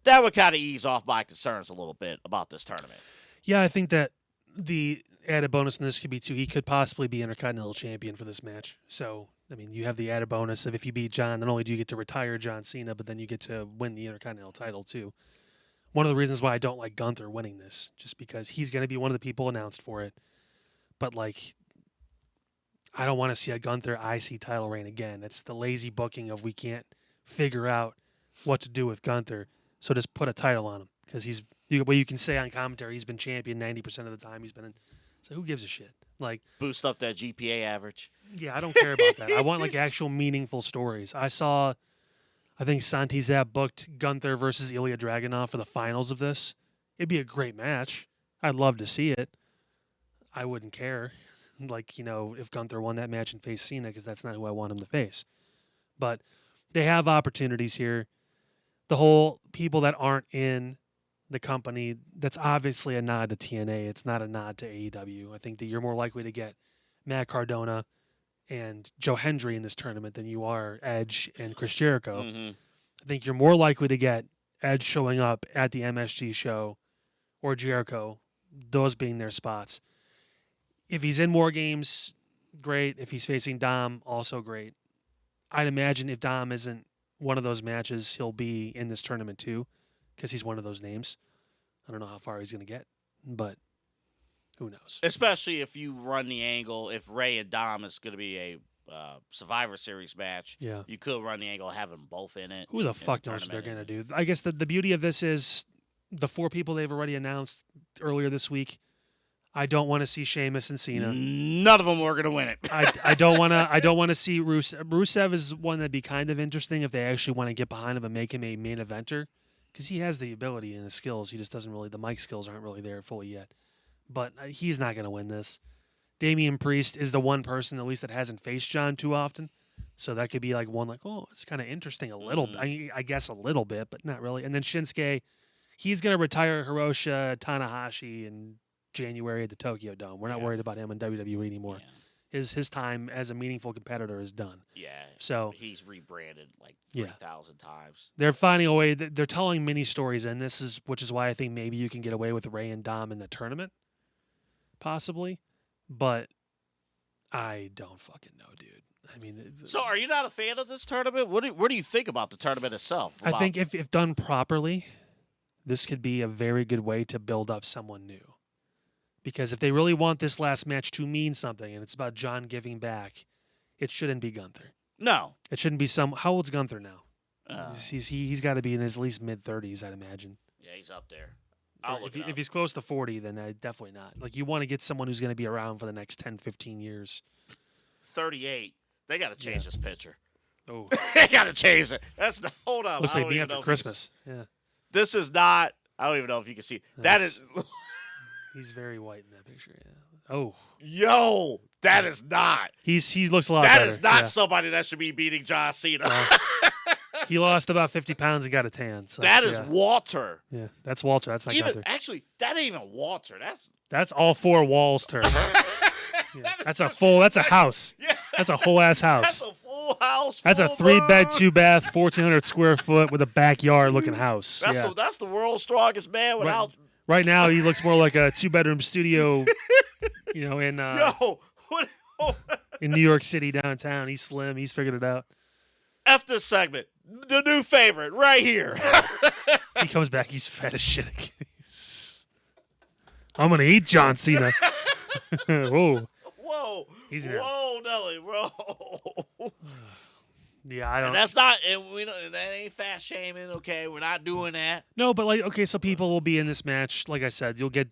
that would kind of ease off my concerns a little bit about this tournament. Yeah, I think that the added bonus in this could be, too, he could possibly be Intercontinental Champion for this match. So, I mean, you have the added bonus of if you beat John, not only do you get to retire John Cena, but then you get to win the Intercontinental title, too. One of the reasons why I don't like Gunther winning this, just because he's going to be one of the people announced for it. But, like, I don't want to see a Gunther IC title reign again. It's the lazy booking of we can't figure out what to do with Gunther, so just put a title on him. Because you can say on commentary, he's been champion 90% of the time he's been in. So who gives a shit? Like, boost up that GPA average. Yeah, I don't care about that. I want, like, actual meaningful stories. I think Santi Zap booked Gunther versus Ilya Dragunov for the finals of this. It'd be a great match. I'd love to see it. I wouldn't care, like, if Gunther won that match and faced Cena, because that's not who I want him to face. But they have opportunities here. The whole people that aren't in the company, that's obviously a nod to TNA. It's not a nod to AEW. I think that you're more likely to get Matt Cardona and Joe Hendry in this tournament than you are Edge and Chris Jericho. Mm-hmm. I think you're more likely to get Edge showing up at the MSG show or Jericho, those being their spots. If he's in War Games, great. If he's facing Dom, also great. I'd imagine if Dom isn't one of those matches, he'll be in this tournament too, because he's one of those names. I don't know how far he's going to get, but who knows? Especially if you run the angle, if Ray and Dom is going to be a Survivor Series match, you could run the angle, have them both in it. Who the fuck knows what they're going to do? I guess the beauty of this is the 4 people they've already announced earlier this week. I don't want to see Sheamus and Cena. None of them are going to win it. I don't want to see Rusev. Rusev is one that'd be kind of interesting if they actually want to get behind him and make him a main eventer, because he has the ability and the skills. He just doesn't really. The mic skills aren't really there fully yet. But he's not going to win this. Damian Priest is the one person, at least, that hasn't faced John too often. So that could be like one, like, oh, it's kind of interesting a little. I guess a little bit, but not really. And then Shinsuke, he's going to retire Hiroshi Tanahashi in January at the Tokyo Dome. We're not worried about him in WWE anymore. Yeah. His time as a meaningful competitor is done. Yeah. So he's rebranded like 3,000 times. They're finding a way. They're telling mini stories, and which is why I think maybe you can get away with Ray and Dom in the tournament, possibly. But I don't fucking know, dude. I mean, so are you not a fan of this tournament? What do you think about the tournament itself? I think if done properly, this could be a very good way to build up someone new. Because if they really want this last match to mean something, and it's about John giving back, it shouldn't be Gunther. No, it shouldn't be how old's Gunther now? He's got to be in his at least mid-30s, I'd imagine. Yeah, he's up there. If he's close to 40, then definitely not. Like, you want to get someone who's going to be around for the next 10, 15 years. 38. They got to change this picture. Oh, they got to change it. Hold up. Looks like me after Christmas. Yeah. This is not. I don't even know if you can see. That is. He's very white in that picture. Yeah. Oh. Yo, that is not. He looks a lot better. That is not somebody that should be beating John Cena. He lost about 50 pounds and got a tan. So that is Walter. Yeah, that's Walter. That's not Gunther. Actually, that ain't even Walter. That's all 4 walls turn. Yeah. That's a house. Yeah. That's a whole ass house. That's a full house. That's a full 3-bed, bird. 2-bath, 1,400 square foot with a backyard looking house. Yeah. That's the world's strongest man without. Right now, he looks more like a 2-bedroom studio, in Yo, what? in New York City downtown. He's slim. He's figured it out. F this segment. The new favorite right here. He comes back. He's fat as shit again. I'm gonna eat John Cena. Whoa. Whoa. He's Whoa, Nelly, bro. Yeah, I don't. And that's not, and we know that ain't fat shaming. Okay, we're not doing that. No, but okay, so people will be in this match. Like I said, you'll get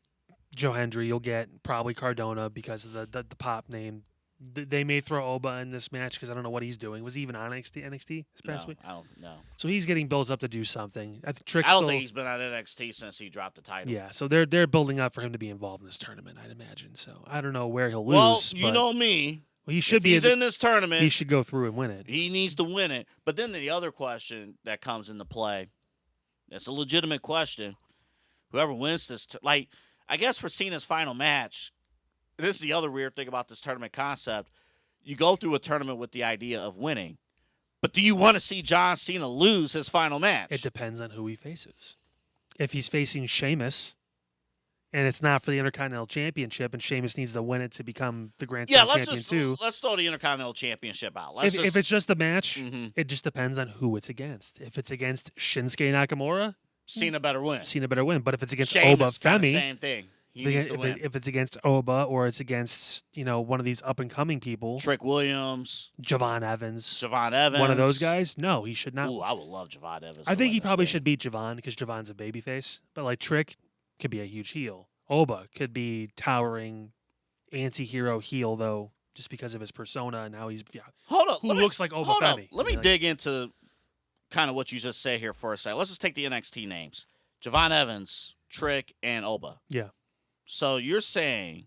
Joe Hendry, you'll get probably Cardona because of the pop name. They may throw Oba in this match because I don't know what he's doing. Was he even on NXT this past week? I don't know. So he's getting built up to do something. I don't think he's been on NXT since he dropped the title. Yeah, so they're building up for him to be involved in this tournament, I'd imagine. So I don't know where he'll lose. Well, you know me. Well, he should if he's in this tournament. He should go through and win it. He needs to win it. But then the other question that comes into play, it's a legitimate question. Whoever wins this, I guess for Cena's final match, this is the other weird thing about this tournament concept. You go through a tournament with the idea of winning, but do you want to see John Cena lose his final match? It depends on who he faces. If he's facing Sheamus, and it's not for the Intercontinental Championship, and Sheamus needs to win it to become the Grand Slam champion too. Let's throw the Intercontinental Championship out. If it's just the match, Mhm. it just depends on who it's against. If it's against Shinsuke Nakamura, Cena better win. Cena better win. But if it's against Sheamus, Oba kinda Femi, same thing. He needs to win. if it's against Oba or it's against one of these up and coming people, Trick Williams, Javon Evans, one of those guys, no, he should not. Ooh, I would love Javon Evans. I to think win he this probably thing. should beat Javon because Javon's a babyface. But like Trick could be a huge heel. Oba could be towering anti-hero heel though, just because of his persona and how he's Hold on. who looks like Oba Hold on. Femi. Let me dig into kind of what you just said here for a second. Let's just take the NXT names: Javon Evans, Trick, and Oba. Yeah. So you're saying,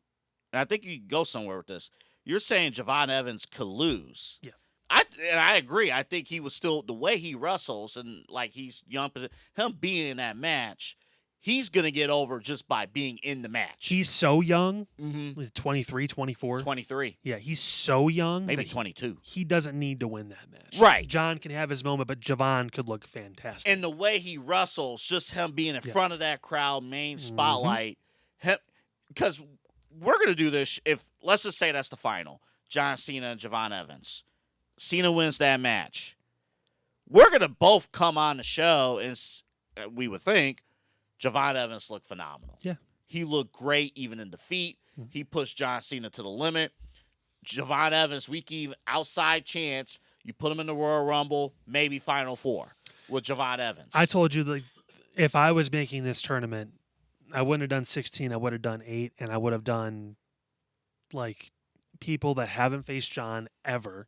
and I think you can go somewhere with this. You're saying Javon Evans could lose. Yeah. I agree. I think he was still the way he wrestles and like he's young. Him being in that match, he's gonna get over just by being in the match. He's so young. Mhm. He's 23, 24. 23, Yeah, he's so young. maybe that 22. He doesn't need to win that match. Right. John can have his moment, but Javon could look fantastic. And the way he wrestles, just him being in Yeah. front of that crowd, main spotlight, because we're going to do this let's just say that's the final, John Cena and Javon Evans. Cena wins that match. We're going to both come on the show, and we would think Javon Evans looked phenomenal. Yeah. He looked great even in defeat. He pushed John Cena to the limit. Javon Evans, we can even outside chance, you put him in the Royal Rumble, maybe Final Four with Javon Evans. I told you, like, if I was making this tournament, I wouldn't have done 16. I would have done 8, and I would have done like people that haven't faced John ever.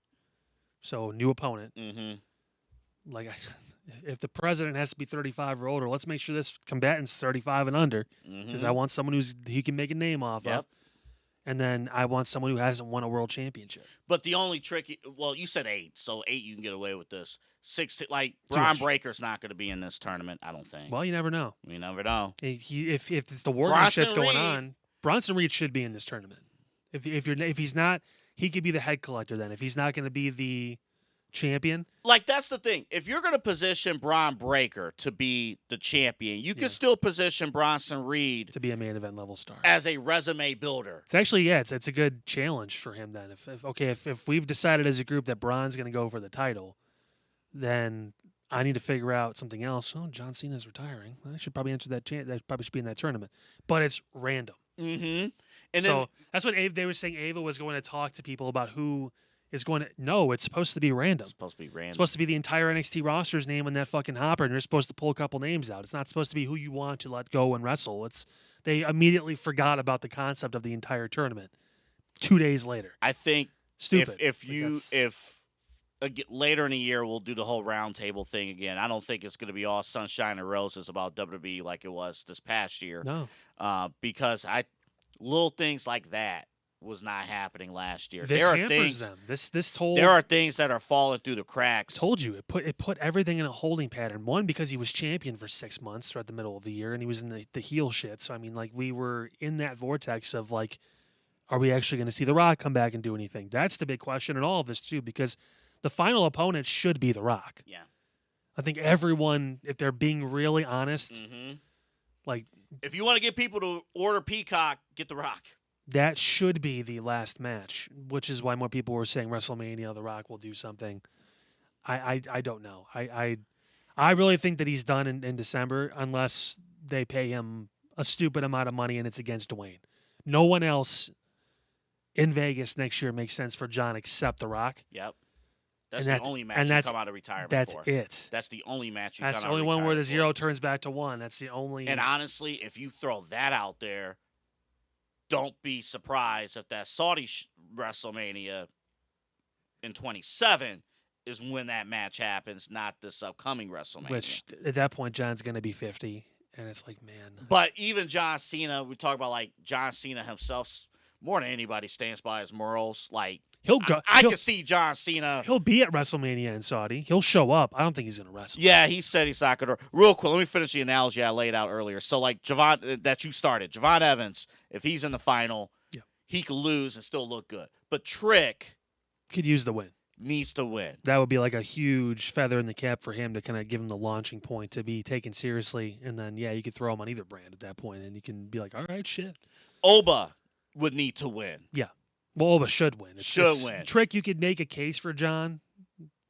So new opponent. Mm-hmm. Like, if the president has to be 35 or older, let's make sure this combatant's 35 and under, because I want someone he can make a name off of. And then I want someone who hasn't won a world championship. But the only tricky, well, you said 8, so 8 you can get away with this. 16, like Too Braun much. Breaker's not going to be in this tournament, I don't think. Well, you never know. You never know. If the war Bronson shit's going Reed. on, Bronson Reed should be in this tournament. If he's not, he could be the head collector then. If he's not going to be the champion, Like, that's the thing. If you're going to position Braun Breaker to be the champion, you can still position Bronson Reed to be a main event level star. as a resume builder. It's actually, it's a good challenge for him then. If we've decided as a group that Braun's going to go for the title, then I need to figure out something else. Oh, John Cena's retiring. I should probably enter that. That probably should be in that tournament. But it's random. Mm-hmm. And so then, that's what they were saying. Ava was going to talk to people about who is going to. No, it's supposed to be random. it's supposed to be random. It's supposed to be the entire NXT roster's name in that fucking hopper, and you're supposed to pull a couple names out. It's not supposed to be who you want to let go and wrestle. They immediately forgot about the concept of the entire tournament 2 days later. I think Stupid. if later in the year we'll do the whole round table thing again. I don't think it's going to be all sunshine and roses about WWE like it was this past year. No. Because little things like that was not happening last year. This there are hampers things them. This whole. there are things that are falling through the cracks. Told you it put everything in a holding pattern. One, because he was champion for 6 months throughout the middle of the year, and he was in the heel shit. So I mean, like, we were in that vortex of like, Are we actually going to see The Rock come back and do anything? That's the big question in all of this, too, because the final opponent should be The Rock. Yeah. I think everyone, if they're being really honest, like, if you want to get people to order Peacock, get The Rock. that should be the last match, which is why more people were saying WrestleMania, The Rock will do something. I don't know. I really think that he's done in December unless they pay him a stupid amount of money and it's against Dwayne. No one else in Vegas next year makes sense for John except The Rock. Yep. That's And the that- only match and you that's- come out of retirement That's for. it. That's the only match you That's come the out only of one where the retirement 0 for. turns back to 1. That's the only. And honestly, if you throw that out there, don't be surprised if that Saudi WrestleMania in 27 is when that match happens, not this upcoming WrestleMania. Which at that point, John's going to be 50. And it's like, man. But even John Cena, we talk about like John Cena himself, more than anybody stands by his morals. Like, He'll go. I he'll, can see John Cena. he'll be at WrestleMania in Saudi. He'll show up. I don't think he's going to wrestle. Yeah, he said he's not going to. Real quick, let me finish the analogy I laid out earlier. So, like, Javon, that you started, Javon Evans, if he's in the final, he could lose and still look good. But Trick Could use the win. needs to win. That would be like a huge feather in the cap for him to kind of give him the launching point to be taken seriously. And then, yeah, you could throw him on either brand at that point, and you can be like, all right, shit. Oba would need to win. Yeah. Well, Oba should win. Should win. Trick, you could make a case for John,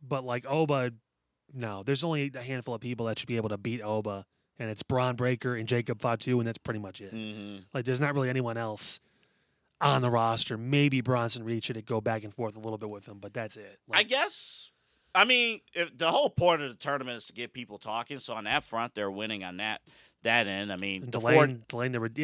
but like Oba, no. There's only a handful of people that should be able to beat Oba, and it's Braun Breaker and Jacob Fatu, and that's pretty much it. Mm-hmm. Like, there's not really anyone else on the roster. Maybe Bronson Reed should go back and forth a little bit with him, but that's it. I guess, I mean, if the whole point of the tournament is to get people talking. So on that front, they're winning on that end. I mean, And the delaying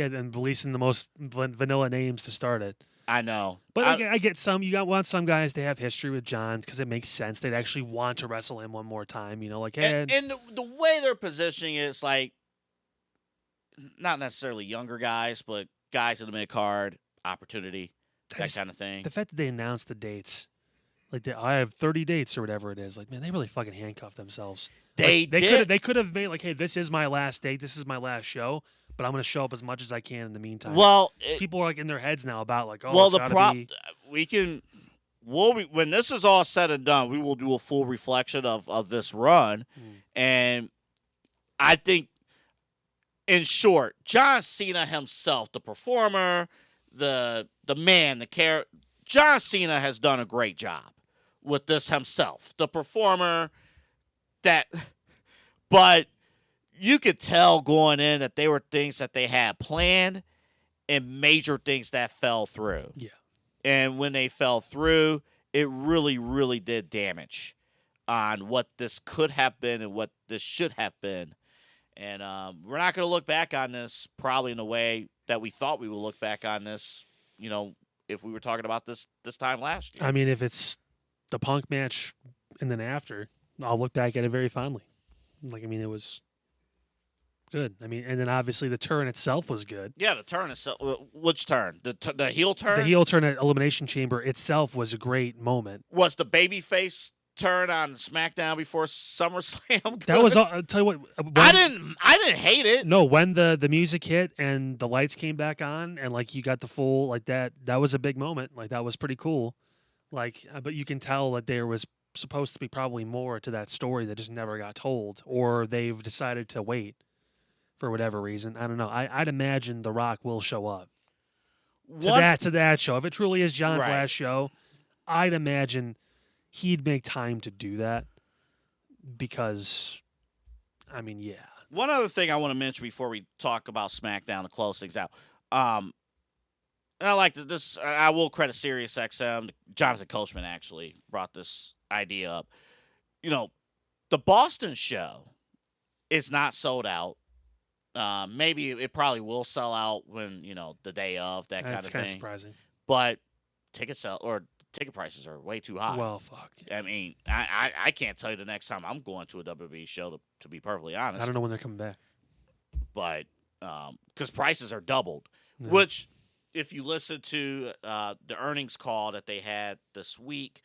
and releasing the most vanilla names to start it. I know. But I get some. You want some guys to have history with John because it makes sense. They'd actually want to wrestle him one more time. You know, like, hey, and the way they're positioning it, it's like not necessarily younger guys, but guys in the mid card, opportunity, that kind of thing. the fact that they announced the dates, like I have 30 dates or whatever it is, like, man, they really fucking handcuffed themselves. They could have made like, hey, this is my last date, this is my last show, but I'm going to show up as much as I can in the meantime. Well, people are like in their heads now about like, oh, well, it's the gotta prop be... when this is all said and done, we will do a full reflection of this run, and I think, in short, John Cena himself, the performer, the man, the character, John Cena has done a great job with this himself. The performer, but you could tell going in that they were things that they had planned and major things that fell through. Yeah. And when they fell through, it really, really did damage on what this could have been and what this should have been. And we're not going to look back on this probably in the way that we thought we would look back on this, you know, if we were talking about this time last year. I mean, if it's the Punk match and then after, I'll look back at it very fondly. Like, I mean, it was good. I mean, and then obviously the turn itself was good. Yeah, the turn itself. Which turn? The heel turn? The heel turn at Elimination Chamber itself was a great moment. Was the babyface turn on SmackDown before SummerSlam good? That was, I'll tell you what. I didn't hate it. No, when the music hit and the lights came back on and like you got the full like that was a big moment. Like that was pretty cool. Like, but you can tell that there was supposed to be probably more to that story that just never got told, or they've decided to wait for whatever reason. I don't know. I'd imagine The Rock will show up to that show. If it truly is John's last show, I'd imagine he'd make time to do that because, I mean, yeah. One other thing I want to mention before we talk about SmackDown to close things out. And I like this. I will credit SiriusXM. Jonathan Coachman actually brought this idea up. You know, the Boston show is not sold out. Maybe it probably will sell out when, you know, the day of, that kind of thing. That's kind of surprising. But ticket prices are way too high. Well, fuck. I mean, I can't tell you the next time I'm going to a WWE show, to be perfectly honest. I don't know when they're coming back. But because prices are doubled, Yeah. which if you listen to the earnings call that they had this week,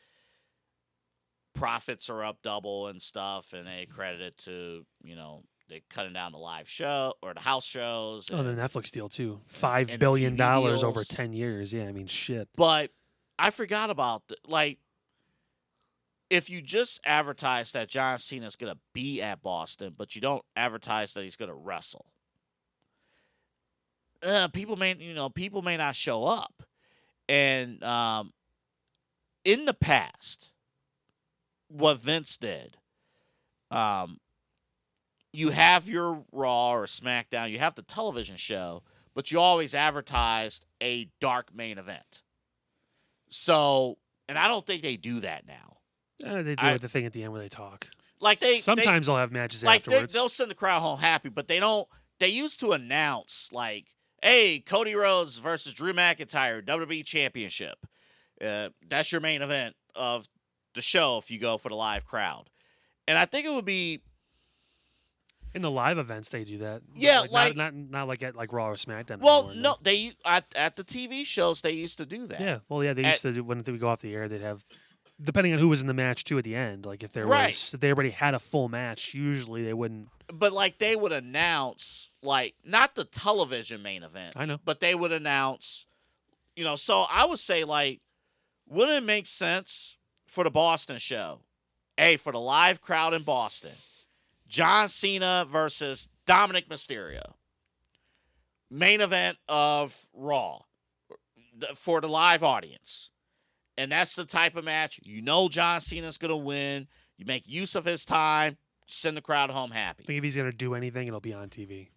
profits are up double and stuff, and they credit it to, you know, they're cutting down the live show or the house shows. Oh, the and- Netflix deal too. and $5 the billion TV over deals. 10 years. Yeah, I mean, shit. But I forgot about if you just advertise that John Cena's gonna be at Boston, but you don't advertise that he's gonna wrestle, people may not show up. And in the past, what Vince did, you have your Raw or SmackDown, you have the television show, but you always advertised a dark main event. So, and I don't think they do that now. They do the thing at the end where they talk. Like Sometimes they'll have matches like afterwards. they'll send the crowd home happy, but they don't. They used to announce like, "Hey, Cody Rhodes versus Drew McIntyre, WWE Championship. That's your main event of the show if you go for the live crowd." And I think it would be In the live events, they do that. Yeah, not like at like Raw or SmackDown. well, anymore, no, they at the TV shows they used to do that. Yeah, well, yeah, they used to do when they would go off the air. They'd have, depending on who was in the match too, at the end. Like if there Right. was, if they already had a full match, usually they wouldn't. But like they would announce like not the television main event. I know. But they would announce, so I would say like, wouldn't it make sense for the Boston show? For the live crowd in Boston, John Cena versus Dominic Mysterio. Main event of Raw for the live audience. And that's the type of match, John Cena's going to win. You make use of his time, send the crowd home happy. I think if he's gonna do anything, it'll be on TV.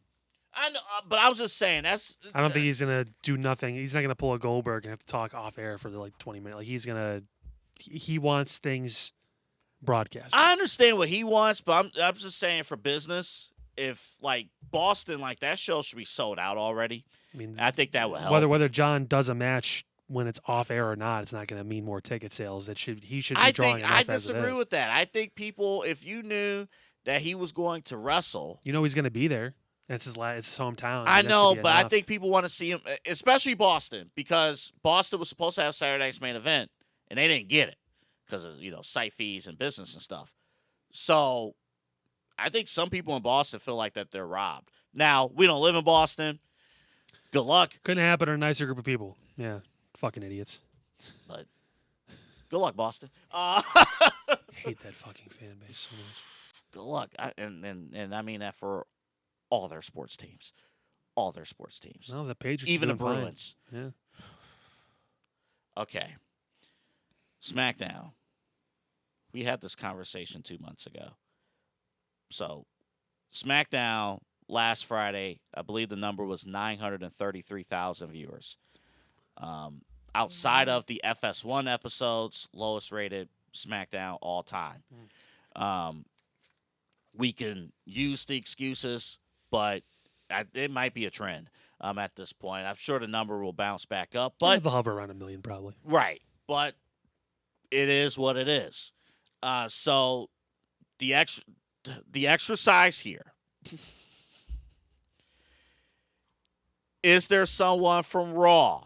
I know, but I was just saying I don't think he's gonna do nothing. He's not gonna pull a Goldberg and have to talk off air for like 20 minutes. Like he wants things broadcast. I understand what he wants, but I'm just saying for business, if like Boston, like that show should be sold out already. I mean, I think that would help. Whether John does a match when it's off air or not, it's not going to mean more ticket sales. He should be drawing enough I as it disagree is. with that. I think people, if you knew that he was going to wrestle, he's going to be there. It's his hometown. I That know, should be but I enough. think people want to see him, especially Boston, because Boston was supposed to have Saturday night's main event, and they didn't get it because of site fees and business and stuff. So I think some people in Boston feel like that they're robbed. Now, we don't live in Boston. Good luck. Couldn't happen to a nicer group of people. Yeah, fucking idiots. But good luck, Boston. Hate that fucking fan base so much. Good luck. And I mean that for all their sports teams. All their sports teams. No, the Patriots. Even the are doing fine. Bruins. Yeah. Okay. SmackDown. We had this conversation 2 months ago. So, SmackDown last Friday, I believe the number was 933,000 viewers. Outside of the FS1 episodes, lowest rated SmackDown all time. We can use the excuses, but it might be a trend at this point. I'm sure the number will bounce back up. But they'll hover around 1 million probably. Right. But it is what it is. So the exercise here. Is there someone from Raw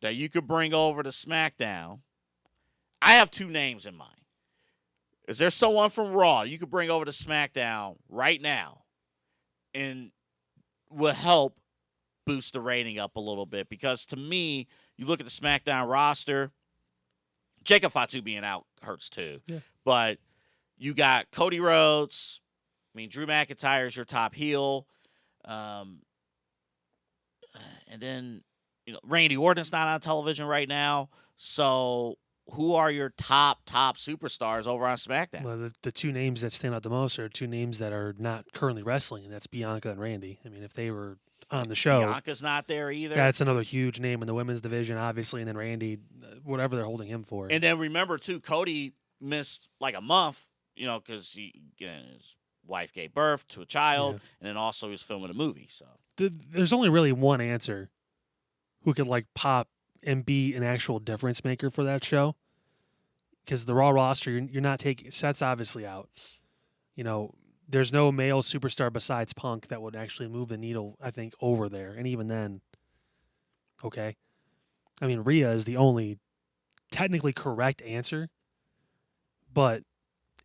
that you could bring over to SmackDown? I have 2 names in mind. Is there someone from Raw you could bring over to SmackDown right now and will help boost the rating up a little bit? Because to me, you look at the SmackDown roster, Jacob Fatu being out hurts too. Yeah. But you got Cody Rhodes. I mean, Drew McIntyre is your top heel. And then, Randy Orton's not on television right now. So who are your top superstars over on SmackDown? Well, the 2 names that stand out the most are 2 names that are not currently wrestling, and that's Bianca and Randy. I mean, if they were on the show, Bianca's not there either. that's another huge name in the women's division, obviously, and then Randy, whatever they're holding him for. And then remember, too, Cody missed like a month, because his wife gave birth to a child, and then also he was filming a movie. So there's only really one answer who could pop and be an actual difference maker for that show. Because the Raw roster, you're not taking Seth's obviously out. There's no male superstar besides Punk that would actually move the needle, I think, over there. And even then, okay. I mean, Rhea is the only technically correct answer, but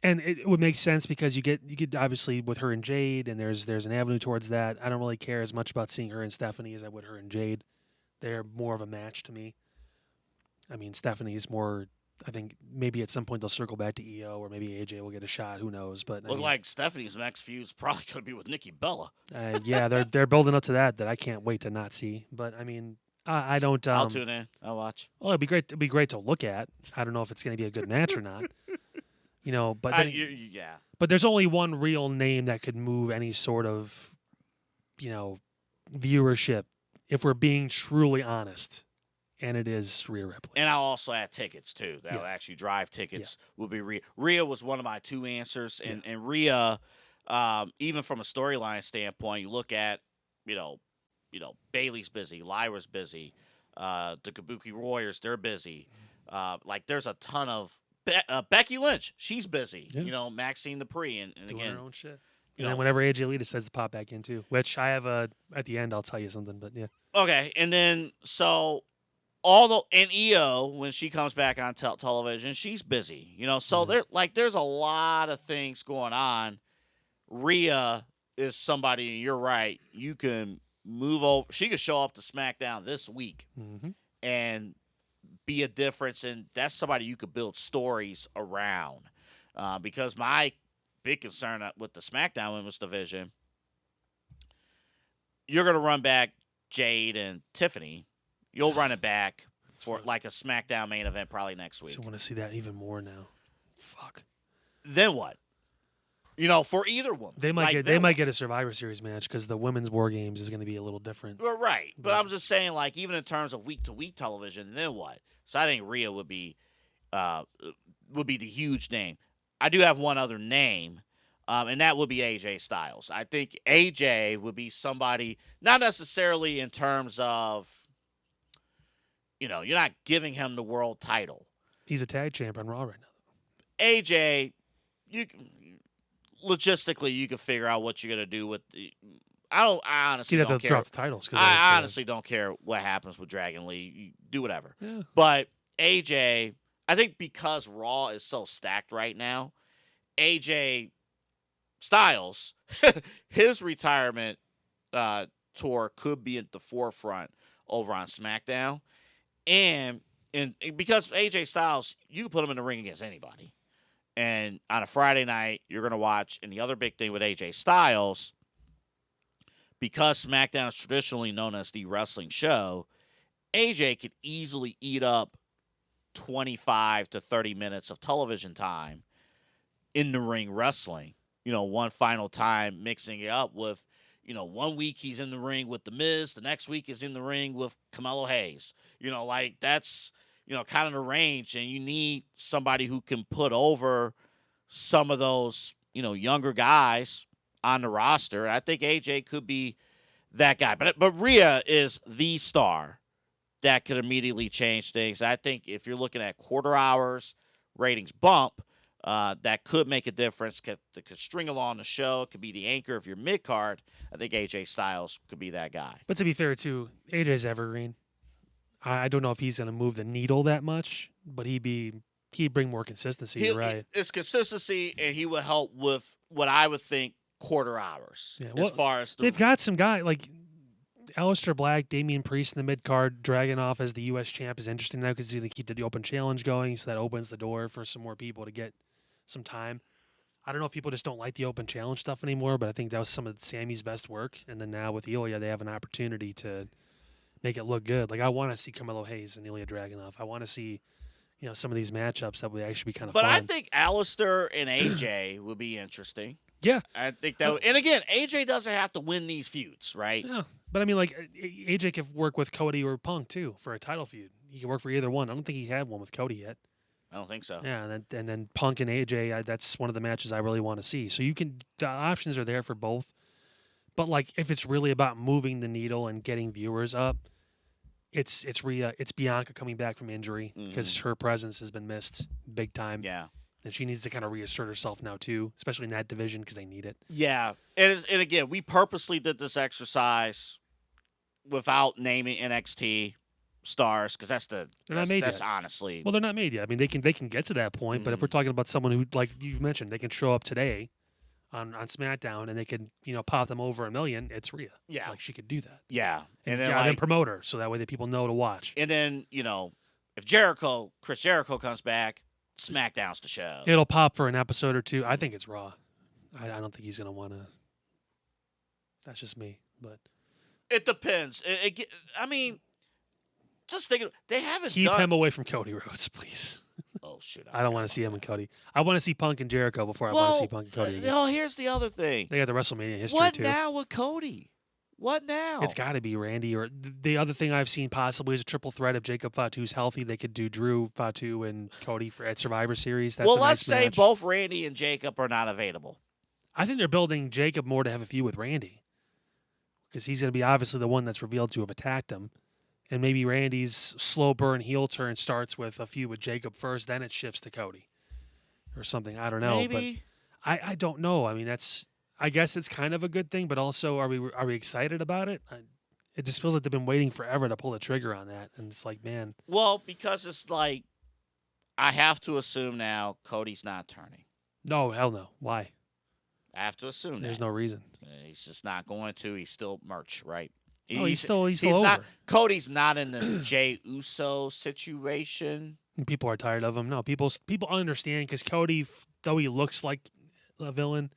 And it would make sense because you get obviously with her and Jade, and there's an avenue towards that. I don't really care as much about seeing her and Stephanie as I would her and Jade. They're more of a match to me. I mean, Stephanie's more. I think maybe at some point they'll circle back to EO, or maybe AJ will get a shot. Who knows? But Look like Stephanie's next feud's probably going to be with Nikki Bella. Yeah, they're building up to that I can't wait to not see. But I mean, I don't. I'll tune in. I'll watch. Well, it'd be great. It'd be great to look at. I don't know if it's going to be a good match or not. But then, yeah. But there's only one real name that could move any sort of, viewership, if we're being truly honest, and it is Rhea Ripley. And I'll also add tickets too. That will actually drive tickets. Will be Rhea. Rhea was one of my two answers, and Rhea, even from a storyline standpoint, you look at, Bayley's busy, Lyra's busy, the Kabuki Warriors, they're busy. There's a ton of. Becky Lynch, she's busy. Yeah. Maxine Dupree, and doing again, her own shit. And then whenever AJ Lee decides to pop back in too, which I have at the end, I'll tell you something. But yeah. Okay, and then and EO when she comes back on television, she's busy. So there's a lot of things going on. Rhea is somebody, and you're right. You can move over. She could show up to SmackDown this week and be a difference, and that's somebody you could build stories around. Because my big concern with the SmackDown Women's division, you're going to run back Jade and Tiffany. You'll run it back for like a SmackDown main event probably next week. So I want to see that even more now. Fuck. Then what? For either woman. They might get a Survivor Series match because the women's War Games is going to be a little different. Well, right. But I'm just saying, even in terms of week-to-week television, then what? So I think Rhea would be the huge name. I do have one other name, and that would be AJ Styles. I think AJ would be somebody, not necessarily in terms of, you're not giving him the world title. He's a tag champ on Raw right now. AJ, logistically, you can figure out what you're going to do with the. I honestly don't care. You'd have to drop the titles. I honestly don't care what happens with Dragon Lee. You do whatever. Yeah. But AJ, I think because Raw is so stacked right now, AJ Styles, his retirement tour could be at the forefront over on SmackDown. And because AJ Styles, you can put him in the ring against anybody. And on a Friday night, you're going to watch. And the other big thing with AJ Styles, because SmackDown is traditionally known as the wrestling show, AJ could easily eat up 25 to 30 minutes of television time in the ring wrestling. One final time mixing it up with, 1 week he's in the ring with The Miz, the next week is in the ring with Carmelo Hayes. That's, kind of the range, and you need somebody who can put over some of those, younger guys on the roster. I think AJ could be that guy. But Rhea is the star that could immediately change things. I think if you're looking at quarter hours, ratings bump, that could make a difference. Could string along the show. Could be the anchor of your mid-card. I think AJ Styles could be that guy. But to be fair, too, AJ's evergreen. I don't know if he's going to move the needle that much, but he'd bring more consistency. You're right. It's consistency, and he will help with what I would think quarter hours. Yeah, well, as far as they've got some guy like Aleister Black, Damian Priest in the mid card, dragging off as the U.S. champ is interesting now because he's going to keep the open challenge going, so that opens the door for some more people to get some time. I don't know if people just don't like the open challenge stuff anymore, but I think that was some of Sammy's best work. And then now with Ilya, they have an opportunity to make it look good. I want to see Carmelo Hayes and Ilya Dragunov. I want to see, some of these matchups that would actually be kind of fun. But I think Aleister and AJ would be interesting. Yeah. I think that and again, AJ doesn't have to win these feuds, right? Yeah. But I mean, AJ could work with Cody or Punk, too, for a title feud. He could work for either one. I don't think he had one with Cody yet. I don't think so. Yeah, and then Punk and AJ, that's one of the matches I really want to see. So the options are there for both. But if it's really about moving the needle and getting viewers up, it's Bianca coming back from injury because her presence has been missed big time. Yeah, and she needs to kind of reassert herself now too, especially in that division because they need it. Yeah, and again, we purposely did this exercise without naming NXT stars because They're not made that's yet. honestly. Well, they're not made yet. I mean, they can get to that point, but if we're talking about someone who, like you mentioned, they can show up today on Smackdown and they can pop them over 1 million, it's Rhea. Yeah. Like she could do that. Yeah, And then then promote her so that way that people know to watch. and then if Chris Jericho comes back, SmackDown's the show. It'll pop for an episode or two. I think it's Raw. I don't think he's gonna want to. That's just me, but It depends. I mean, just think they haven't keep done. him away from Cody Rhodes, please. Oh shit! I don't want to see him and Cody. I want to see Punk and Jericho before I want to see Punk and Cody again. Here's the other thing. They got the WrestleMania history What too. now with Cody? What now? It's got to be Randy, or the other thing I've seen possibly is a triple threat. If Jacob Fatu's healthy, they could do Drew, Fatu, and Cody at Survivor Series. That's well, a let's nice say match. both Randy and Jacob are not available. I think they're building Jacob more to have a feud with Randy because he's going to be obviously the one that's revealed to have attacked him. And maybe Randy's slow burn heel turn starts with a feud with Jacob first, then it shifts to Cody or something. I don't know. Maybe. But I don't know. I mean, I guess it's kind of a good thing, but also are we excited about it? It just feels like they've been waiting forever to pull the trigger on that. And it's like, man. Well, because it's like, I have to assume now Cody's not turning. No, hell no. Why? I have to assume There's that. no reason. He's just not going to. He's still merch, right? He's still over. not. Cody's not in the Jey Uso situation. And people are tired of him. No, people understand because Cody, though he looks like a villain,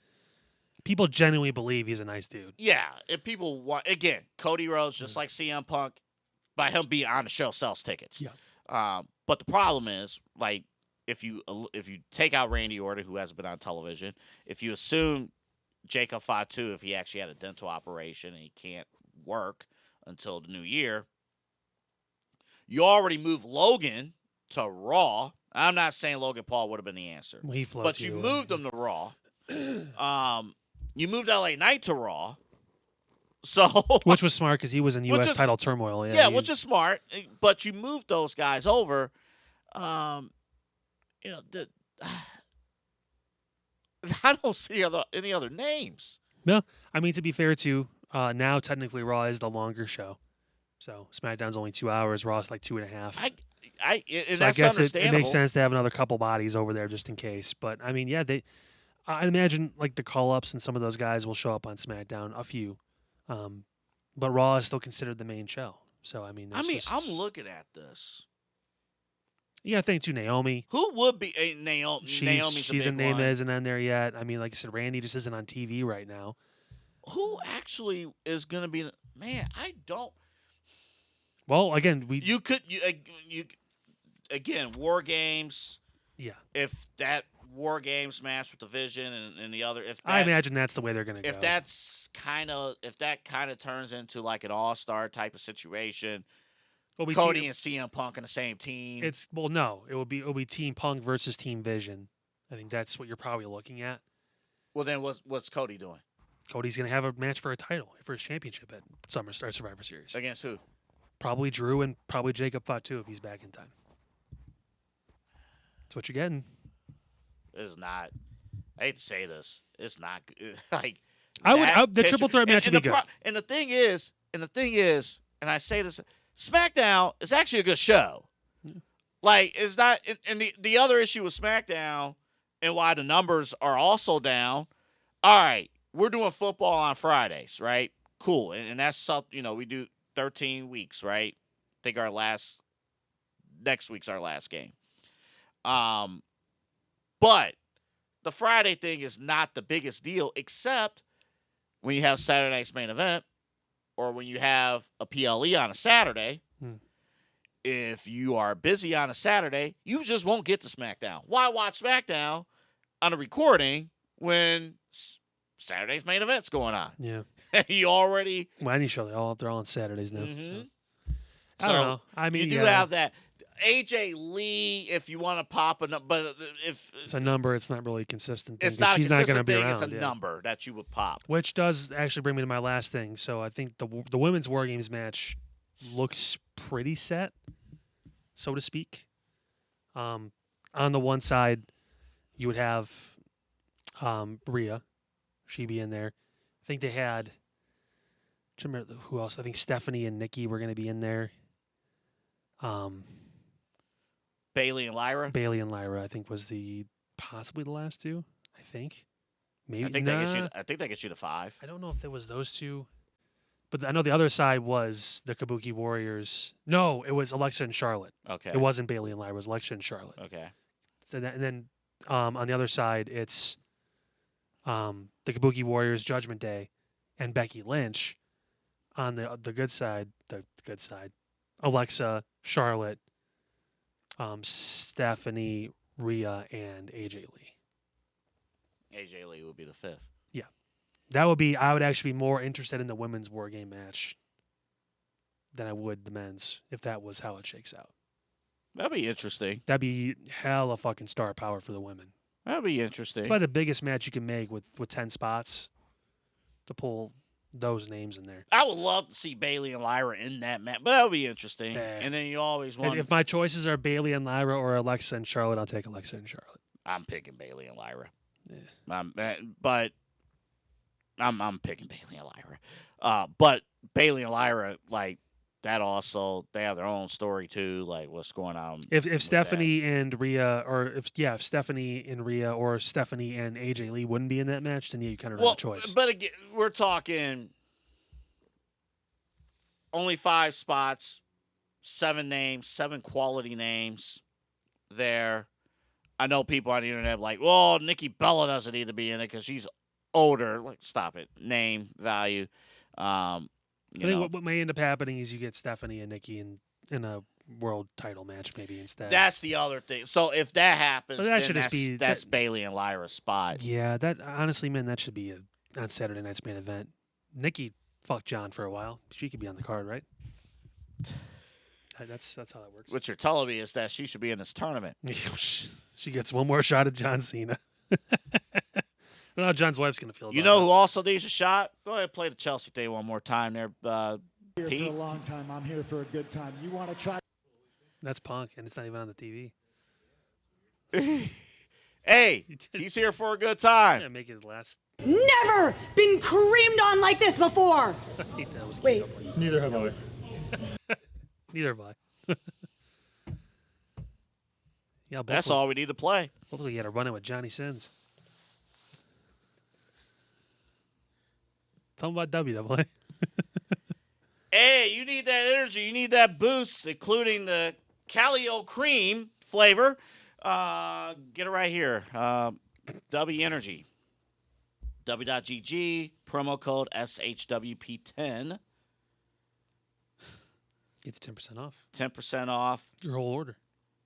people genuinely believe he's a nice dude. Yeah, if people want again, Cody Rhodes, just like CM Punk, by him being on the show, sells tickets. Yeah. But the problem is, like, if you take out Randy Orton, who hasn't been on television, if you assume Jacob Fatu, if he actually had a dental operation and he can't work until the new year, you already moved Logan to Raw. I'm not saying Logan Paul would have been the answer, Well, he floats but you moved him to Raw. You moved LA Knight to Raw, so Which was smart because he was in U.S. title turmoil. yeah, which is smart. But you moved those guys over. I don't see any other names. No, I mean, to be fair to now technically Raw is the longer show, so SmackDown's only 2 hours. Raw's like 2.5. And So that's I guess it understandable. makes sense to have another couple bodies over there just in case. But I mean, yeah, I imagine like the call-ups and some of those guys will show up on SmackDown, a few, but Raw is still considered the main show. So I mean, I'm looking at this. You got to think too, Naomi. Who would be Naomi? Naomi's She's a a big name one. that isn't on there yet. I mean, like I said, Randy just isn't on TV right now. Who actually is going to be? Man, I don't. Well, again, You again, War Games. Yeah. If that War Games match with the Vision and the other, if that, I imagine that's the way they're going to go. if that kind of turns into like an all-star type of situation, Well, Cody and CM Punk on the same team. No, it will be Team Punk versus Team Vision. I think that's what you're probably looking at. Well, then what's Cody doing Cody's going to have a match for a title, for his championship at Survivor Series. against who? Probably Drew and probably Jacob Fatu if he's back in time. That's what you're getting. It's not. I hate to say this. It's not good. Like The triple threat match would be good. And the thing is, and I say this, SmackDown is actually a good show. Like, it's not. And the other issue with SmackDown and why the numbers are also down. All right, we're doing football on Fridays, right? Cool, and that's something we do 13 weeks, right? I think next week's our last game. But the Friday thing is not the biggest deal, except when you have Saturday night's main event or when you have a PLE on a Saturday. If you are busy on a Saturday, you just won't get to SmackDown. Why watch SmackDown on a recording when Saturday's main event's going on? Yeah. You already... Well, any show, they're all on Saturdays now. Mhm. So. I don't know. I mean, you do have that. AJ Lee, if you want to pop but if it's a number, it's not really consistent. it's thing, 'cause not a she's not consistent gonna be thing, around. it's a number that you would pop. Which does actually bring me to my last thing. So I think the women's War Games match looks pretty set, so to speak. On the one side, you would have Rhea. She'd be in there. I think they had... I remember who else. I think Stephanie and Nikki were going to be in there. Bailey and Lyra. Bailey and Lyra, I think, was possibly the last two. I think. Maybe. I think that gets you to 5. I don't know if there was those two, but I know the other side was the Kabuki Warriors. No, it was Alexa and Charlotte. Okay. It wasn't Bailey and Lyra. It was Alexa and Charlotte. Okay. And then on the other side, it's the Kabuki Warriors, Judgment Day, and Becky Lynch. On the good side, Alexa, Charlotte, Stephanie, Rhea, and AJ Lee. AJ Lee would be the 5th. Yeah. I would actually be more interested in the women's War Game match than I would the men's if that was how it shakes out. That'd be interesting. That'd be hella fucking star power for the women. That'd be interesting. It's probably the biggest match you can make with 10 spots to pull those names in there. I would love to see Bailey and Lyra in that match, but that would be interesting. And then you always want. If my choices are Bailey and Lyra or Alexa and Charlotte, I'll take Alexa and Charlotte. I'm picking Bailey and Lyra. Yeah. But I'm picking Bailey and Lyra. But Bailey and Lyra, like that, also they have their own story too. Like what's going on? If Stephanie and Rhea, or if Stephanie and Rhea or Stephanie and AJ Lee wouldn't be in that match, then you kind of have a choice. But again, we're talking only 5 spots, 7 names, 7 quality names there. I know people on the internet are like, well, Nikki Bella doesn't need to be in it because she's older. Like, stop it. Name, value. I think what may end up happening is you get Stephanie and Nikki in a world title match maybe instead. That's the other thing. So if that happens, that's that, Bailey and Lyra's spot. Yeah, that honestly, man, that should be on Saturday night's main event. Nikki fucked John for a while. She could be on the card, right? That's how that works. What you're telling me is that she should be in this tournament. She gets one more shot at John Cena. I don't know how John's wife's going to feel about You know that. who also needs a shot? Go ahead and play the Chelsea thing one more time there, Here Pete. for a long time. I'm here for a good time. You want to try? That's Punk, and it's not even on the TV. Hey, he's here for a good time. Yeah, make it last. Never been creamed on like this before. Wait. Neither have I. Neither have I. Yeah, That's all we need to play. Hopefully, you got to run it with Johnny Sins. Tell him about WWE. Hey, you need that energy. You need that boost, including the Calio cream flavor. Get it right here. DUBBY Energy. W.GG, promo code SHWP10. It's 10% off. 10% off. Your whole order.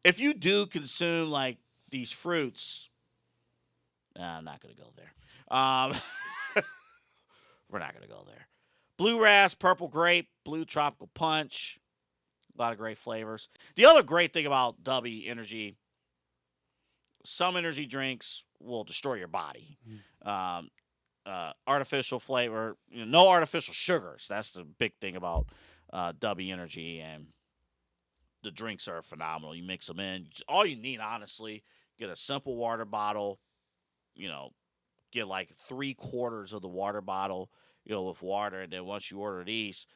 If you do consume, like, these fruits, I'm not going to go there. We're not going to go there. Blue Ras, Purple Grape, Blue Tropical Punch. A lot of great flavors. The other great thing about DUBBY Energy, some energy drinks will destroy your body. Artificial flavor, no artificial sugars. That's the big thing about DUBBY Energy, and the drinks are phenomenal. You mix them in. All you need, honestly, get a simple water bottle, get like 3/4 of the water bottle, with water, and then once you order these,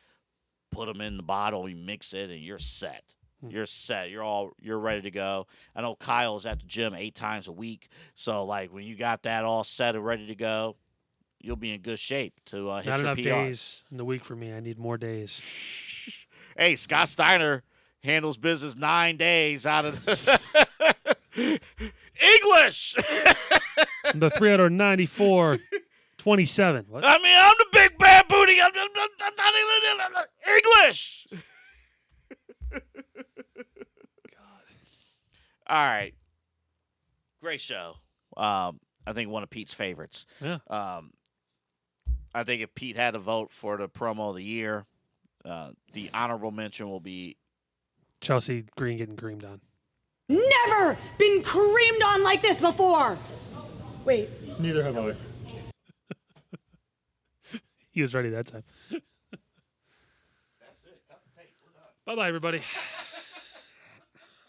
put them in the bottle, you mix it, and you're set. You're set. You're ready to go. I know Kyle's at the gym 8 times a week, so like when you got that all set and ready to go, you'll be in good shape to hit Not your enough PR. days in the week for me. I need more days. Hey, Scott Steiner handles business 9 days out of English. The 394, 27. What? I mean, I'm the big bad booty. I'm English. God. All right. Great show. I think one of Pete's favorites. Yeah. I think if Pete had to vote for the promo of the year, the honorable mention will be Chelsea Green getting creamed on. Never been creamed on like this before. Wait. Neither have I. He was ready that time. That's it. Bye-bye, everybody.